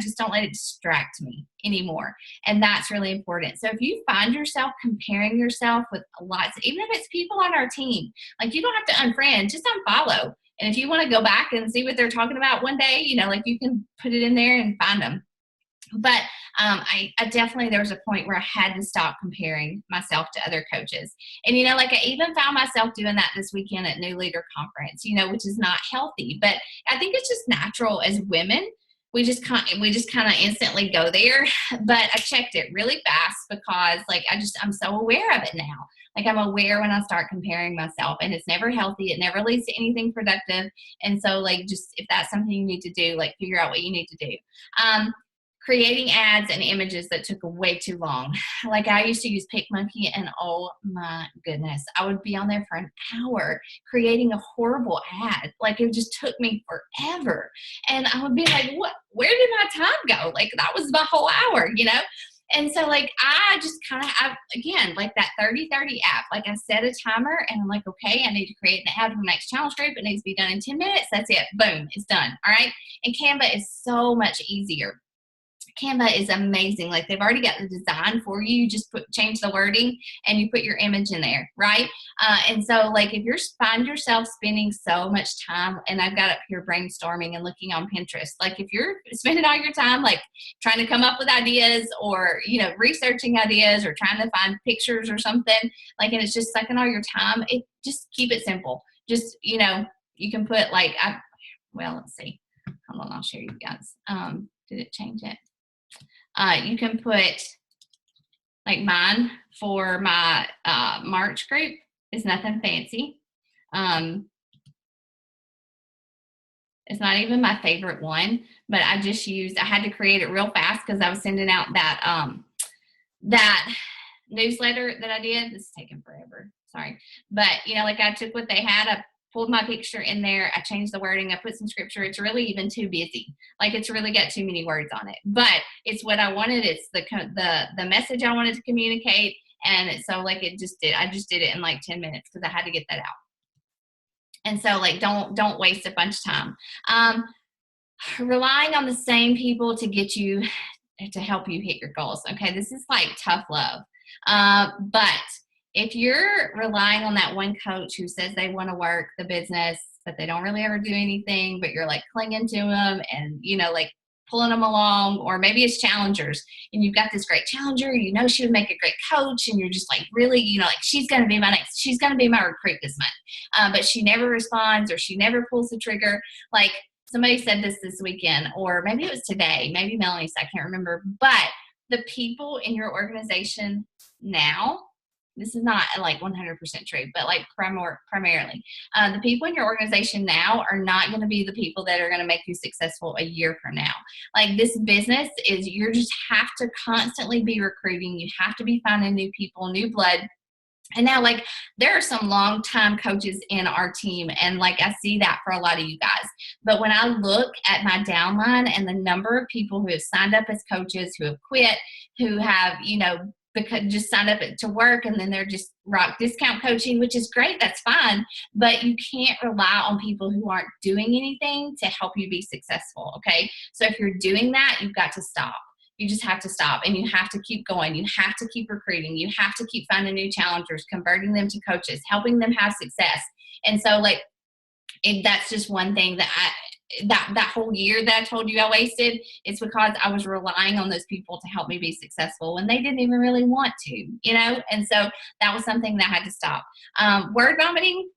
just don't let it distract me anymore. And that's really important. So if you find yourself comparing yourself with lots, even if it's people on our team, like, you don't have to unfriend, just unfollow. And if you want to go back and see what they're talking about one day, you know, like, you can put it in there and find them. But I definitely, there was a point where I had to stop comparing myself to other coaches. And, you know, like, I even found myself doing that this weekend at New Leader Conference, you know, which is not healthy. But I think it's just natural as women. we just kind of instantly go there. But I checked it really fast because like I'm so aware of it now. Like I'm aware when I start comparing myself, and it's never healthy. It never leads to anything productive. And so like, just if that's something you need to do, like figure out what you need to do. Creating ads and images that took way too long. Like I used to use PicMonkey, and oh my goodness, I would be on there for an hour creating a horrible ad. Like it just took me forever. And I would be like, where did my time go? Like that was my whole hour, you know? And so like, I just kind of, again, like that 30-30 app, like I set a timer and I'm like, okay, I need to create an ad for the next challenge group. It needs to be done in 10 minutes. That's it. Boom, it's done. All right. And Canva is so much easier. Canva is amazing. Like they've already got the design for you. You just change the wording and you put your image in there, right? And so like if you find yourself spending so much time, and I've got up here brainstorming and looking on Pinterest, like if you're spending all your time like trying to come up with ideas, or, you know, researching ideas, or trying to find pictures or something, like, and it's just sucking all your time, just keep it simple. Just, you know, you can put like, well, let's see. Hold on, I'll show you guys. Did it change it? You can put like mine for my March group. It's nothing fancy. It's not even my favorite one, but I had to create it real fast because I was sending out that newsletter that I did. This is taking forever. Sorry. But, you know, like I took what they had, I pulled my picture in there, I changed the wording, I put some scripture. It's really even too busy. Like it's really got too many words on it, but it's what I wanted. It's the message I wanted to communicate. And so like I just did it in like 10 minutes because I had to get that out. And so like, don't waste a bunch of time. Relying on the same people to help you hit your goals. Okay. This is like tough love. But if you're relying on that one coach who says they want to work the business, but they don't really ever do anything, but you're like clinging to them and, you know, like pulling them along, or maybe it's challengers and you've got this great challenger, you know, she would make a great coach, and you're just like, really, you know, like she's going to be my recruit this month. But she never responds, or she never pulls the trigger. Like somebody said this weekend, or maybe it was today, maybe Melanie said, I can't remember, but the people in your organization now, this is not like 100% true, but like primarily, the people in your organization now are not going to be the people that are going to make you successful a year from now. Like this business is, you just have to constantly be recruiting. You have to be finding new people, new blood. And now, like, there are some long-time coaches in our team, and like I see that for a lot of you guys. But when I look at my downline and the number of people who have signed up as coaches, who have quit, who have, you know, because just signed up to work, and then they're just rock discount coaching, which is great, that's fine, but you can't rely on people who aren't doing anything to help you be successful. Okay, so if you're doing that, you've got to stop. You just have to stop, and you have to keep going. You have to keep recruiting. You have to keep finding new challengers, converting them to coaches, helping them have success. And so like, that's just one thing that whole year that I told you I wasted, it's because I was relying on those people to help me be successful when they didn't even really want to, you know? And so that was something that I had to stop. Word vomiting,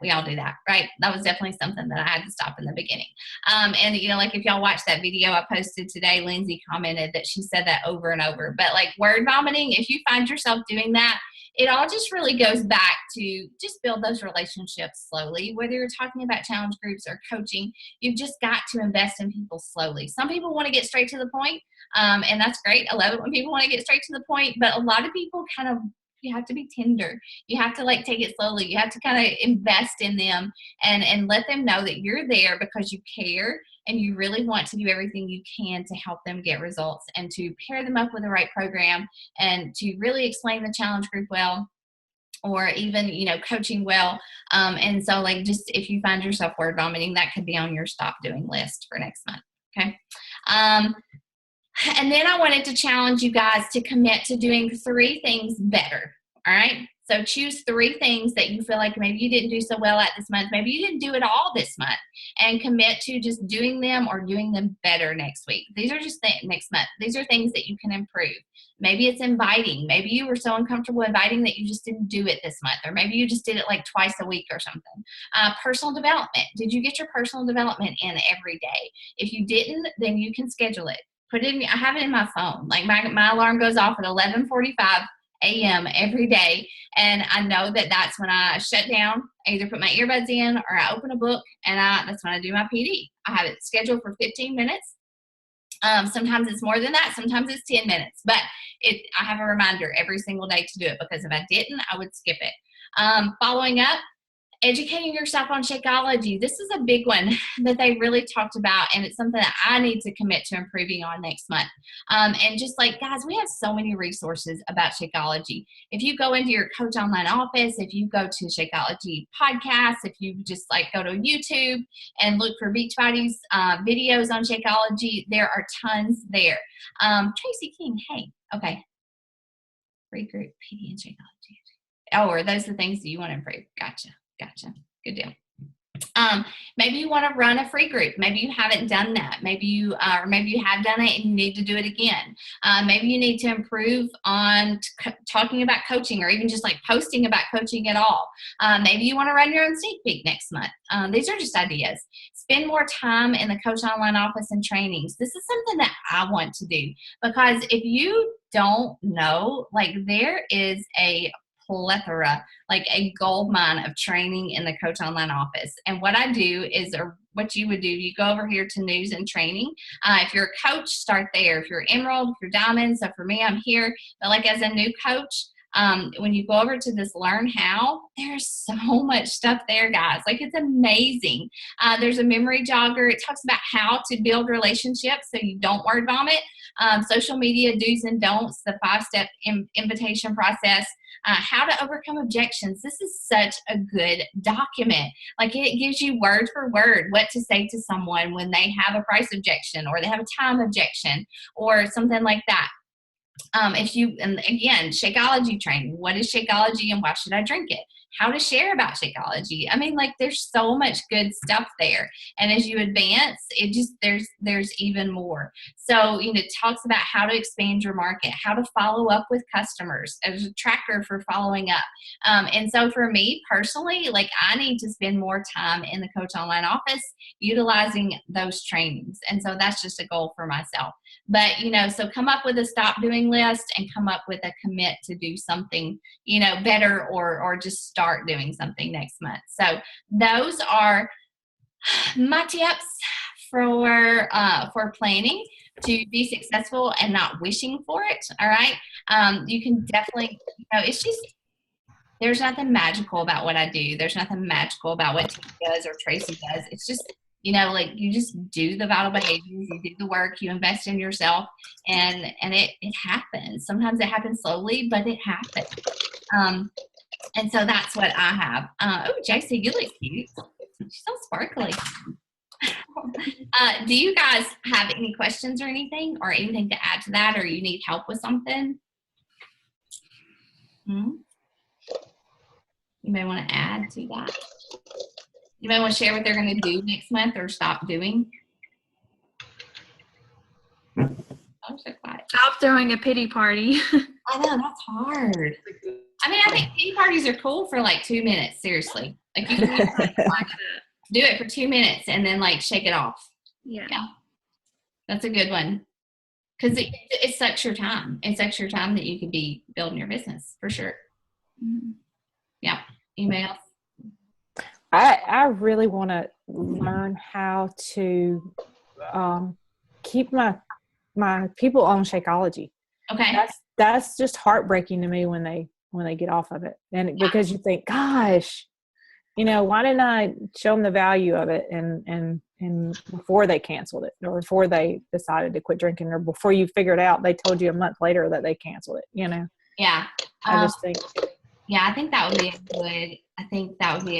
we all do that, right? That was definitely something that I had to stop in the beginning. And, you know, like if y'all watched that video I posted today, Lindsay commented that she said that over and over. But like word vomiting, if you find yourself doing that, it all just really goes back to just build those relationships slowly. Whether you're talking about challenge groups or coaching, you've just got to invest in people slowly. Some people want to get straight to the point, and that's great. I love it when people want to get straight to the point, but a lot of people kind of, you have to be tender. You have to like take it slowly. You have to kind of invest in them and let them know that you're there because you care and you really want to do everything you can to help them get results and to pair them up with the right program and to really explain the challenge group well, or even, you know, coaching well. And so like, just if you find yourself word vomiting, that could be on your stop doing list for next month. Okay. And then I wanted to challenge you guys to commit to doing 3 things better. All right. So choose 3 things that you feel like maybe you didn't do so well at this month. Maybe you didn't do it all this month, and commit to just doing them or doing them better next week. These are just next month. These are things that you can improve. Maybe it's inviting. Maybe you were so uncomfortable inviting that you just didn't do it this month, or maybe you just did it like twice a week or something. Personal development. Did you get your personal development in every day? If you didn't, then you can schedule it. Put it in, I have it in my phone. Like my alarm goes off at 11:45 a.m. every day. And I know that that's when I shut down, I either put my earbuds in or I open a book, and that's when I do my PD. I have it scheduled for 15 minutes. Sometimes it's more than that. Sometimes it's 10 minutes, but I have a reminder every single day to do it, because if I didn't, I would skip it. Following up, educating yourself on Shakeology. This is a big one that they really talked about, and it's something that I need to commit to improving on next month. And just like, guys, we have so many resources about Shakeology. If you go into your Coach Online office, if you go to Shakeology podcasts, if you just like go to YouTube and look for Beachbody's videos on Shakeology, there are tons there. Tracy King, hey, okay. Free group, PD and Shakeology. Oh, are those the things that you want to improve? Gotcha. Good deal. Maybe you want to run a free group. Maybe you haven't done that. Maybe you have done it and you need to do it again. Maybe you need to improve on talking about coaching, or even just like posting about coaching at all. Maybe you want to run your own sneak peek next month. These are just ideas. Spend more time in the Coach Online office and trainings. This is something that I want to do, because if you don't know, like there is a plethora, like a gold mine of training in the Coach Online office. And what I do is, or what you would do, you go over here to news and training. If you're a coach, start there. If you're Emerald, if you're Diamond, so for me, I'm here. But like as a new coach, when you go over to this Learn How, there's so much stuff there, guys. Like it's amazing. There's a memory jogger. It talks about how to build relationships so you don't word vomit. Social media do's and don'ts, the 5-step invitation process. How to overcome objections. This is such a good document. Like it gives you word for word what to say to someone when they have a price objection, or they have a time objection, or something like that. And again, Shakeology training. What is Shakeology and why should I drink it? How to share about Shakeology. I mean, like there's so much good stuff there. And as you advance, there's even more. So, it talks about how to expand your market, how to follow up with customers. There's a tracker for following up. And so for me personally, like I need to spend more time in the Coach Online office utilizing those trainings. And so that's just a goal for myself. But, so come up with a stop doing list and come up with a commit to do something, better, or just start doing something next month. So those are my tips for planning to be successful and not wishing for it. All right. You can definitely, it's just, there's nothing magical about what I do. There's nothing magical about what Tim does or Tracy does. It's just, like you just do the vital behaviors, you do the work, you invest in yourself, and it happens. Sometimes it happens slowly, but it happens. And so that's what I have. Oh, JC, you look cute. She's so sparkly. Do you guys have any questions or anything to add to that, or you need help with something? You may want to add to that. You may want to share what they're going to do next month or stop doing. Oh, so quiet. Stop throwing a pity party. I know, that's hard. I mean, I think pity parties are cool for like 2 minutes, seriously. Like you can do it for 2 minutes and then like shake it off. Yeah. That's a good one. Because it sucks your time. It sucks your time that you could be building your business, for sure. Mm-hmm. Yeah. Anybody else? I really want to learn how to keep my people on Shakeology. Okay. That's just heartbreaking to me when they get off of it, and because you think, gosh, why didn't I show them the value of it and before they canceled it, or before they decided to quit drinking, or before you figured out they told you a month later that they canceled it. Yeah. I just think. Yeah, I think that would be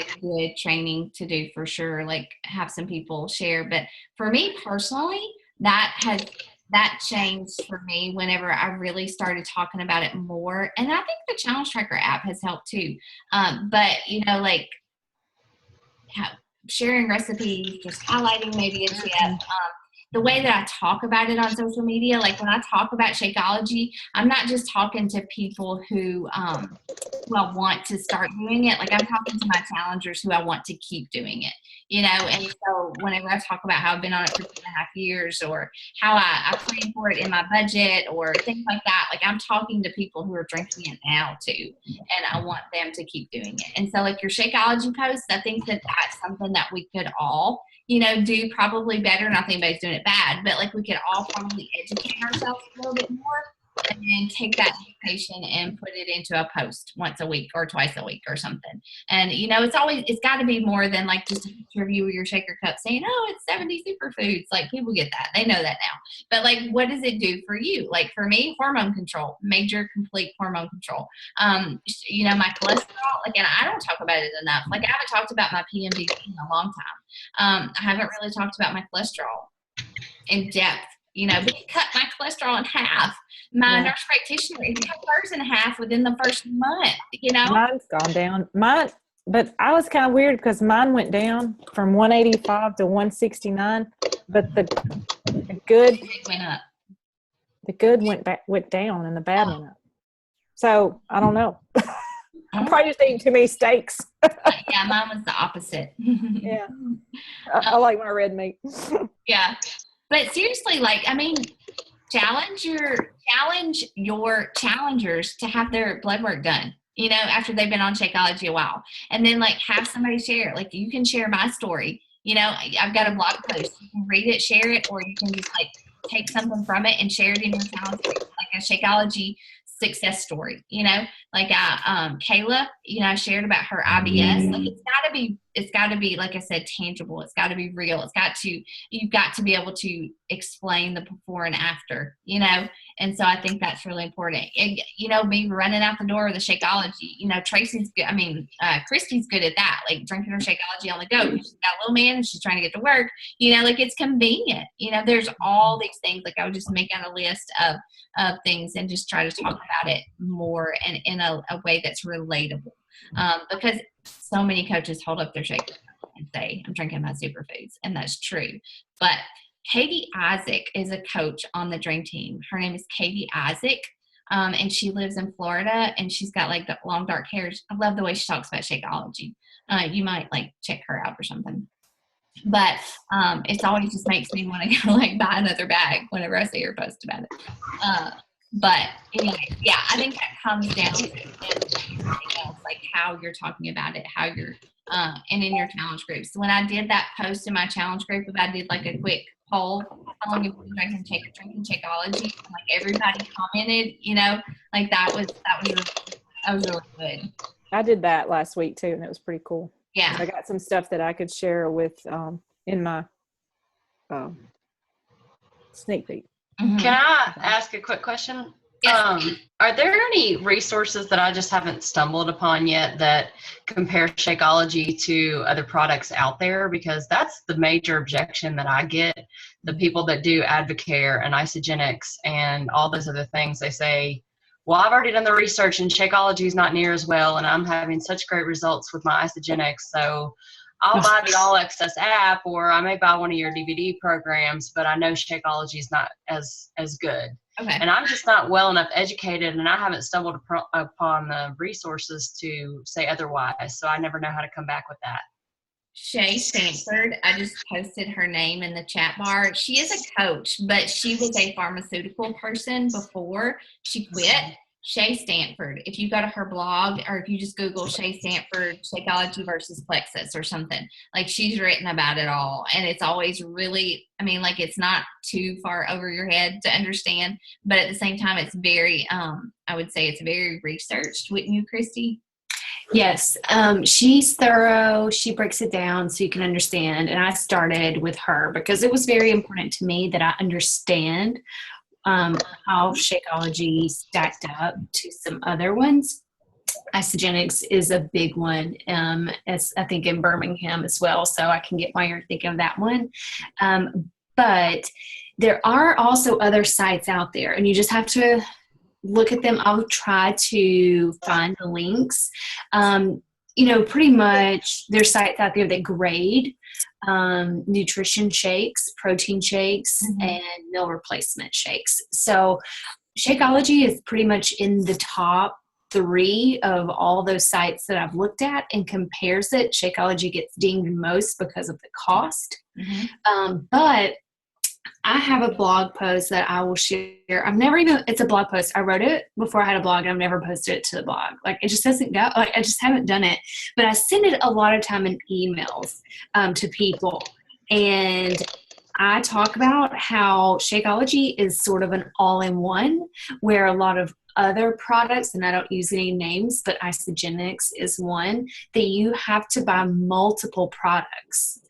a good training to do for sure. Like have some people share. But for me personally, that has that changed for me whenever I really started talking about it more. And I think the Challenge Tracker app has helped too. But, like sharing recipes, just highlighting maybe a tip. The way that I talk about it on social media, like when I talk about Shakeology, I'm not just talking to people who I want to start doing it. Like I'm talking to my challengers who I want to keep doing it, and so whenever I talk about how I've been on it for 2.5 years or how I plan for it in my budget or things like that, like I'm talking to people who are drinking it now too, and I want them to keep doing it. And so like your Shakeology posts, I think that that's something that we could all do probably better. Not that anybody's doing it bad, but like we could all probably educate ourselves a little bit more and then take that education and put it into a post once a week or twice a week or something. And, it's got to be more than like just a picture of you with your shaker cup saying, oh, it's 70 superfoods. Like people get that. They know that now. But like, what does it do for you? Like for me, hormone control, major complete hormone control. My cholesterol, like, and I don't talk about it enough. Like I haven't talked about my PMDD in a long time. I haven't really talked about my cholesterol in depth. But it cut my cholesterol in half. My nurse practitioner, it cut hers in half within the first month, Mine's gone down. But I was kind of weird because mine went down from 185 to 169, but the good It went up. The good went down and the bad went up. So I don't know. I'm probably just eating too many steaks. Yeah, mine was the opposite. Yeah. I like my red meat. Yeah. But seriously, challenge your challengers to have their blood work done, after they've been on Shakeology a while. And then have somebody share it. Like you can share my story. I've got a blog post. You can read it, share it, or you can just take something from it and share it in your challenge group, like a Shakeology success story, Kayla, I shared about her IBS. Like it's gotta be, like I said, tangible. It's gotta be real. You've got to be able to explain the before and after, and so I think that's really important. And, me running out the door with the Shakeology, Tracy's good. Christy's good at that, like drinking her Shakeology on the go. She's got a little man and she's trying to get to work, it's convenient. There's all these things. Like I would just make out a list of things and just try to talk about it more and in a way that's relatable. Because so many coaches hold up their shaker and say, I'm drinking my superfoods. And that's true. But Katie Isaac is a coach on the Dream Team. Her name is Katie Isaac. And she lives in Florida and she's got the long dark hair. I love the way she talks about Shakeology. You might check her out or something. But it's always just makes me want to go buy another bag whenever I see her post about it. But anyway, yeah, I think that comes down to everything else, how you're talking about it, how you're and in your challenge groups. So when I did that post in my challenge group, if I did a quick poll, how long have you been drinking Shakeology? Everybody commented, that was really good. I did that last week too, and it was pretty cool. Yeah, I got some stuff that I could share with in my sneak peek. Mm-hmm. Can I ask a quick question? Yes. Are there any resources that I just haven't stumbled upon yet that compare Shakeology to other products out there? Because that's the major objection that I get. The people that do Advocare and Isagenix and all those other things, they say, well, I've already done the research and Shakeology is not near as well, and I'm having such great results with my Isagenix, so I'll buy the All Access app, or I may buy one of your DVD programs, but I know Shakeology is not as good. Okay. And I'm just not well enough educated, and I haven't stumbled upon the resources to say otherwise, so I never know how to come back with that. Shay Stanford, I just posted her name in the chat bar. She is a coach, but she was a pharmaceutical person before she quit. Shay Stanford, if you go to her blog or if you just Google Shay Stanford, Shakeology versus Plexus or something, she's written about it all. And it's always really, it's not too far over your head to understand, but at the same time, it's very, I would say it's very researched. Wouldn't you, Christy? Yes. She's thorough. She breaks it down so you can understand. And I started with her because it was very important to me that I understand how Shakeology stacked up to some other ones. Isagenix is a big one, as I think in Birmingham as well. So I can get why you're thinking of that one. But There are also other sites out there, and you just have to look at them. I'll try to find the links. Pretty much there's sites out there that grade nutrition shakes, protein shakes, and meal replacement shakes. So Shakeology is pretty much in the top 3 of all those sites that I've looked at and compares it. Shakeology gets dinged most because of the cost. But I have a blog post that I will share. It's a blog post. I wrote it before I had a blog, and I've never posted it to the blog. Like, it just doesn't go, like, I just haven't done it. But I send it a lot of time in emails to people. And I talk about how Shakeology is sort of an all-in-one, where a lot of other products, and I don't use any names, but Isagenix is one, that you have to buy multiple products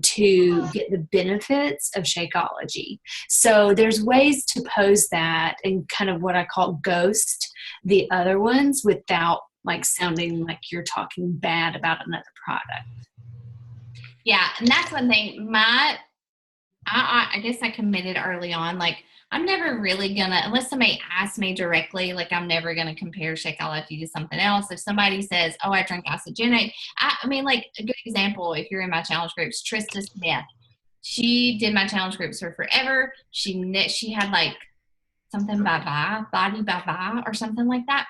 to get the benefits of Shakeology. So there's ways to pose that and kind of what I call ghost the other ones without like sounding like you're talking bad about another product. Yeah, and that's one thing. I guess I committed early on, like, I'm never really gonna, unless somebody asks me directly, like, I'm never gonna compare Shakeology to something else. If somebody says, oh, I drink Isagenix, I mean, like, a good example, if you're in my challenge groups, Trista Smith, she did my challenge groups for forever. She had like something body bye or something like that.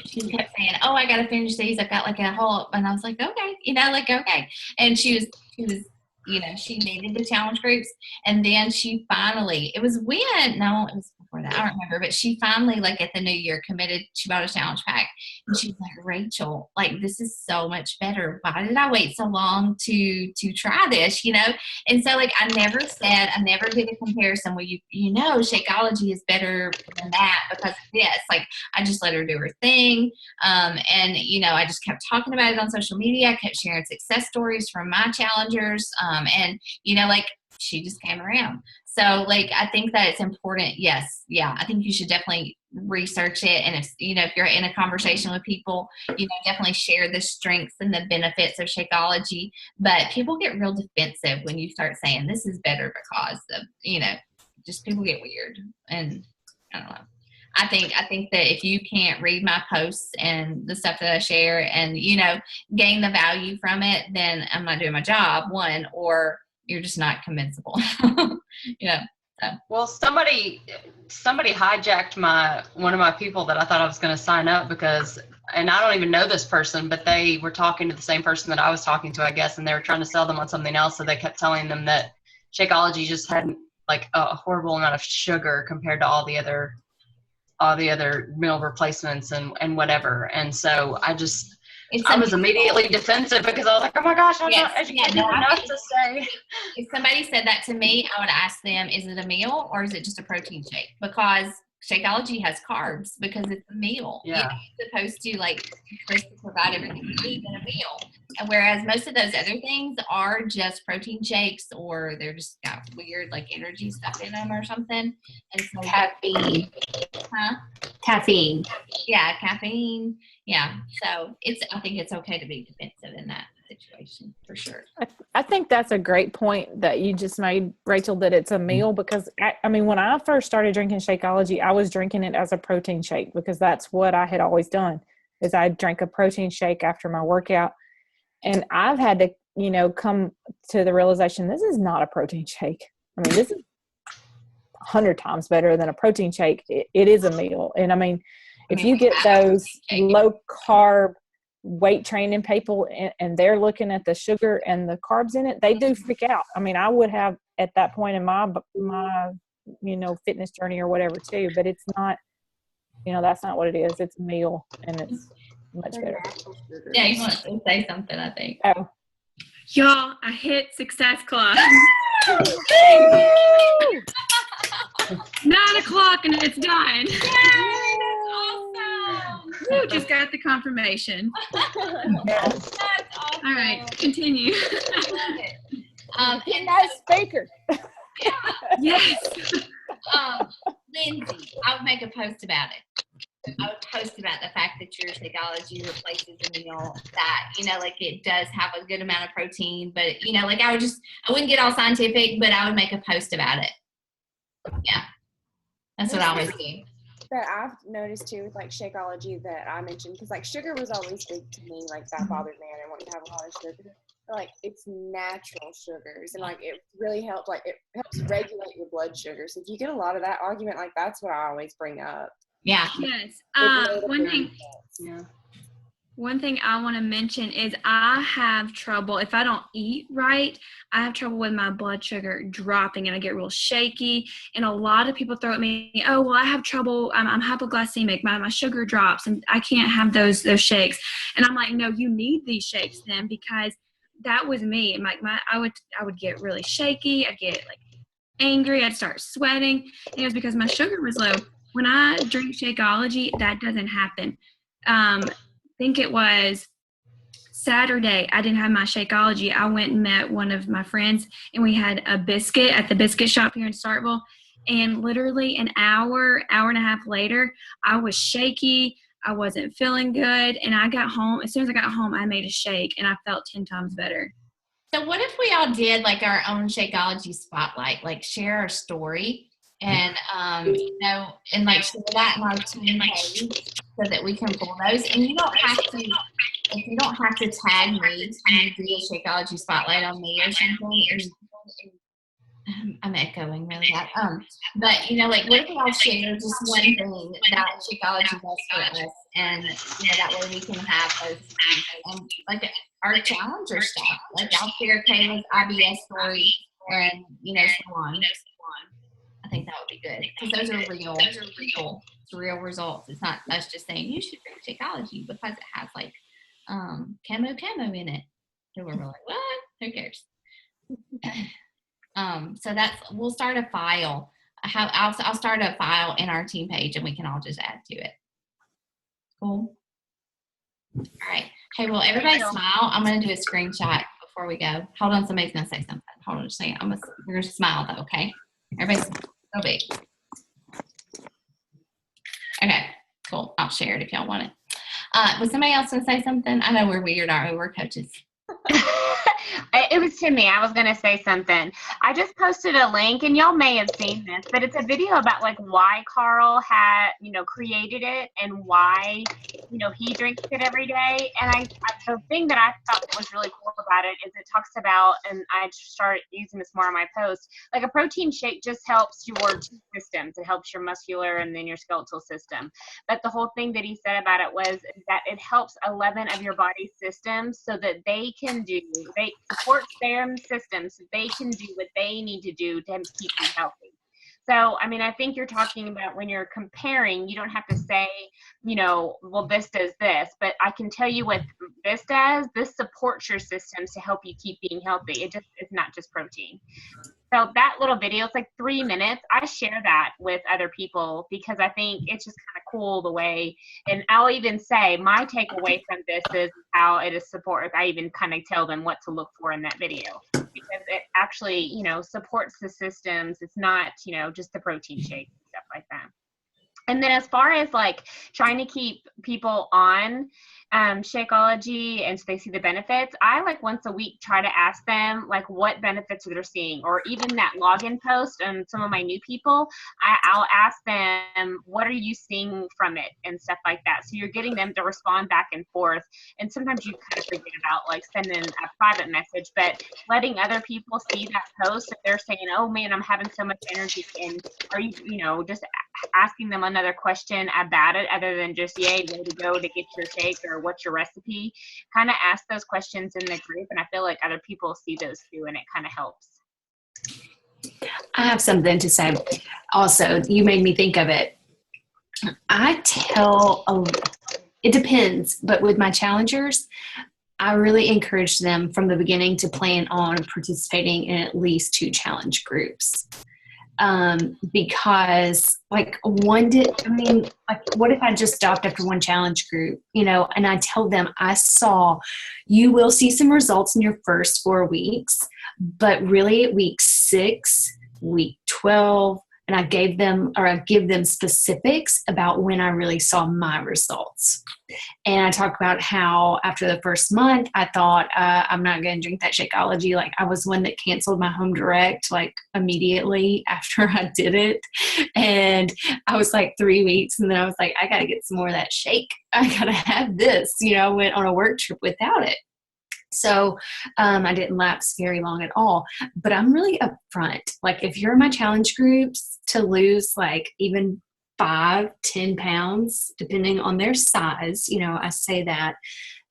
She kept saying, oh, I gotta finish these, I've got like a whole, and I was like, okay, okay. And she was she needed the challenge groups. And then she finally, it was before that, I don't remember, but she finally, like, at the new year committed, she bought a challenge pack. And she was like, Rachel, like, this is so much better. Why did I wait so long to try this, And so, like, I never did a comparison where Shakeology is better than that because of this. Like, I just let her do her thing. And, I just kept talking about it on social media. I kept sharing success stories from my challengers. And, she just came around. So, like, I think that it's important. Yes. Yeah. I think you should definitely research it. And if you're in a conversation with people, definitely share the strengths and the benefits of Shakeology. But people get real defensive when you start saying this is better because of, just people get weird. And I don't know. I think that if you can't read my posts and the stuff that I share and, gain the value from it, then I'm not doing my job, one, or you're just not convincible. So. Well, somebody hijacked one of my people that I thought I was going to sign up and I don't even know this person, but they were talking to the same person that I was talking to, I guess, and they were trying to sell them on something else. So they kept telling them that Shakeology just had like a horrible amount of sugar compared to all the other meal replacements and whatever. And so I was immediately defensive because I was like, oh my gosh, I'm not educated enough to say. If somebody said that to me, I would ask them, is it a meal or is it just a protein shake? Because Shakeology has carbs because it's a meal. Yeah. It's supposed to provide everything you need in a meal. And whereas most of those other things are just protein shakes or they're just got weird like energy stuff in them or something. And so Caffeine. Caffeine. Yeah, caffeine. Yeah. So I think it's okay to be defensive in that situation for sure. I think that's a great point that you just made, Rachel, that it's a meal because when I first started drinking Shakeology, I was drinking it as a protein shake because that's what I had always done is I drank a protein shake after my workout. And I've had to, come to the realization, this is not a protein shake. This is 100 times better than a protein shake. It is a meal. And if you get those low carb weight training people and they're looking at the sugar and the carbs in it, they do freak out. I would have at that point in my fitness journey or whatever too, but it's not, that's not what it is. It's a meal and it's much better. Yeah, you want to say something, I think. Oh. Y'all, I hit Success Club. 9:00 and it's done. Yay, that's awesome. Woo, just got the confirmation. That's awesome. All right, continue. And nice speaker. Yes. Lindsay, I would make a post about it. I would post about the fact that your Shakeology replaces a meal that, like it does have a good amount of protein, but, I wouldn't get all scientific, but I would make a post about it. That's what I always do. That I've noticed too with like Shakeology that I mentioned, because like sugar was always big to me, like that bothered me. I didn't want to have a lot of sugar. But, like it's natural sugars, and like it really helps. Like it helps regulate your blood sugar. So if you get a lot of that argument, like that's what I always bring up. Yeah. Yes. It really One thing. makes sense. Yeah. One thing I want to mention is I have trouble, if I don't eat right, I have trouble with my blood sugar dropping and I get real shaky. And a lot of people throw at me, oh, well, I have trouble. I'm hypoglycemic. My sugar drops and I can't have those shakes. And I'm like, no, you need these shakes then, because that was me. And I would get really shaky. I'd get like angry. I'd start sweating. And it was because my sugar was low. When I drink Shakeology, that doesn't happen. I think it was Saturday. I didn't have my Shakeology. I went and met one of my friends, and we had a biscuit at the biscuit shop here in Starkville. And literally an hour and a half later, I was shaky. I wasn't feeling good. And I got home. As soon as I got home, I made a shake, and I felt 10 times better. So what if we all did like our own Shakeology spotlight, like share our story and, and like share that in our team page so that we can pull those. And you don't have to tag me when you do a Shakeology spotlight on me or something. I'm echoing really bad. But like what if we all share just one thing that Shakeology does for us, and that way we can have those things. And like our challenger stuff, like I'll share Kayla's IBS story, and so on. I think that would be good because those are real. It's real results. It's not us just saying you should drink Shakeology because it has like camo in it. So we're like, what? Who cares? So we'll start a file. I'll start a file in our team page, and we can all just add to it. Cool. All right. Hey, well, everybody smile. I'm going to do a screenshot before we go. Hold on. Somebody's going to say something. Hold on just a second. We're going to smile, though, okay? Everybody smile. So big. Okay, cool. I'll share it if y'all want it. Was somebody else going to say something? I know we're weird, aren't we? We're coaches. It was Timmy. I was going to say something. I just posted a link, and y'all may have seen this, but it's a video about like why Carl had, created it and why, he drinks it every day. And the thing that I thought was really cool about it is it talks about, and I started using this more on my post, like a protein shake just helps your two systems. It helps your muscular and then your skeletal system. But the whole thing that he said about it was that it helps 11 of your body's systems so that they supports their systems so they can do what they need to do to keep you healthy. So, I think you're talking about when you're comparing, you don't have to say, well, this does this, but I can tell you what this does. This supports your systems to help you keep being healthy. It's not just protein. So that little video, it's like 3 minutes. I share that with other people because I think it's just kind of cool the way, and I'll even say my takeaway from this is how it is supportive. I even kind of tell them what to look for in that video because it actually, supports the systems. It's not, just the protein shake and stuff like that. And then as far as like trying to keep people on Shakeology and so they see the benefits, I like once a week try to ask them like what benefits they're seeing, or even that login post and some of my new people, I'll ask them, what are you seeing from it and stuff like that. So you're getting them to respond back and forth. And sometimes you kind of forget about like sending a private message, but letting other people see that post, if they're saying, oh man, I'm having so much energy, and are you, just asking them another question about it other than just, yay, way to go to get your shake or what's your recipe. Kind of ask those questions in the group, and I feel like other people see those too, and it kind of helps. I have something to say. Also, you made me think of it. It depends, but with my challengers, I really encourage them from the beginning to plan on participating in at least 2 challenge groups. Because like what if I just stopped after 1 challenge group, and I tell them you will see some results in your first 4 weeks, but really at week 6, week 12, and I give them specifics about when I really saw my results. And I talk about how after the first month, I thought, I'm not going to drink that Shakeology. Like, I was one that canceled my Home Direct, like, immediately after I did it. And I was like 3 weeks, and then I was like, I got to get some more of that shake. I got to have this. I went on a work trip without it. So I didn't lapse very long at all. But I'm really upfront. Like, if you're in my challenge groups, to lose like even 5-10 pounds, depending on their size, I say that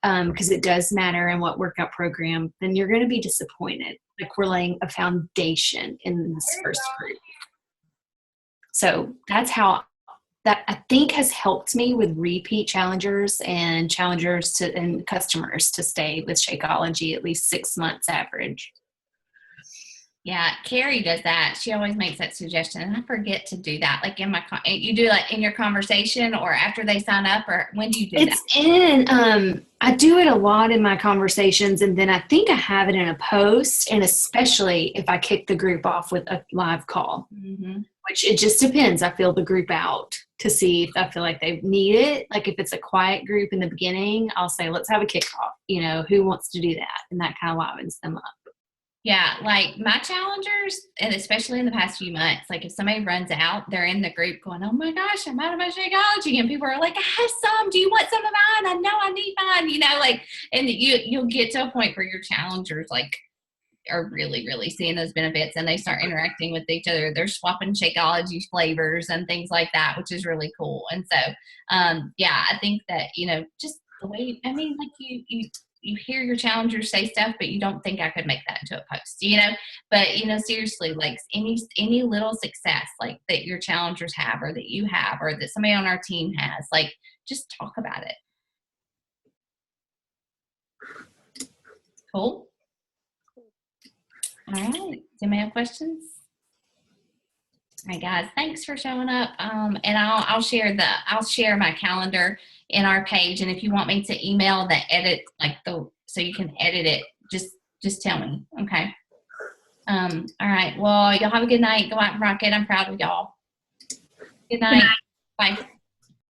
because it does matter in what workout program, then you're going to be disappointed. Like, we're laying a foundation in this first group. So that's how that I think has helped me with repeat challengers and customers to stay with Shakeology at least 6 months average. Yeah, Carrie does that. She always makes that suggestion, and I forget to do that. Like, you do like in your conversation or after they sign up, or when do you do that? I do it a lot in my conversations, and then I think I have it in a post, and especially if I kick the group off with a live call, which it just depends. I fill the group out to see if I feel like they need it. Like, if it's a quiet group in the beginning, I'll say, let's have a kickoff. Who wants to do that? And that kind of livens them up. Yeah, like my challengers, and especially in the past few months, like if somebody runs out, they're in the group going, oh my gosh, I'm out of my Shakeology. And people are like, I have some. Do you want some of mine? I know I need mine, and you'll get to a point where your challengers like are really, really seeing those benefits, and they start interacting with each other. They're swapping Shakeology flavors and things like that, which is really cool. And so, I think that, just the way, like you hear your challengers say stuff, but you don't think I could make that into a post, but seriously, like any little success like that your challengers have, or that you have, or that somebody on our team has, like, just talk about it. Cool. All right. Do you have questions? All right, guys, thanks for showing up. And I'll share my calendar in our page. And if you want me to email the edit, so you can edit it, just tell me. Okay. All right. Well, y'all have a good night. Go out and rock it. I'm proud of y'all. Good night. Bye.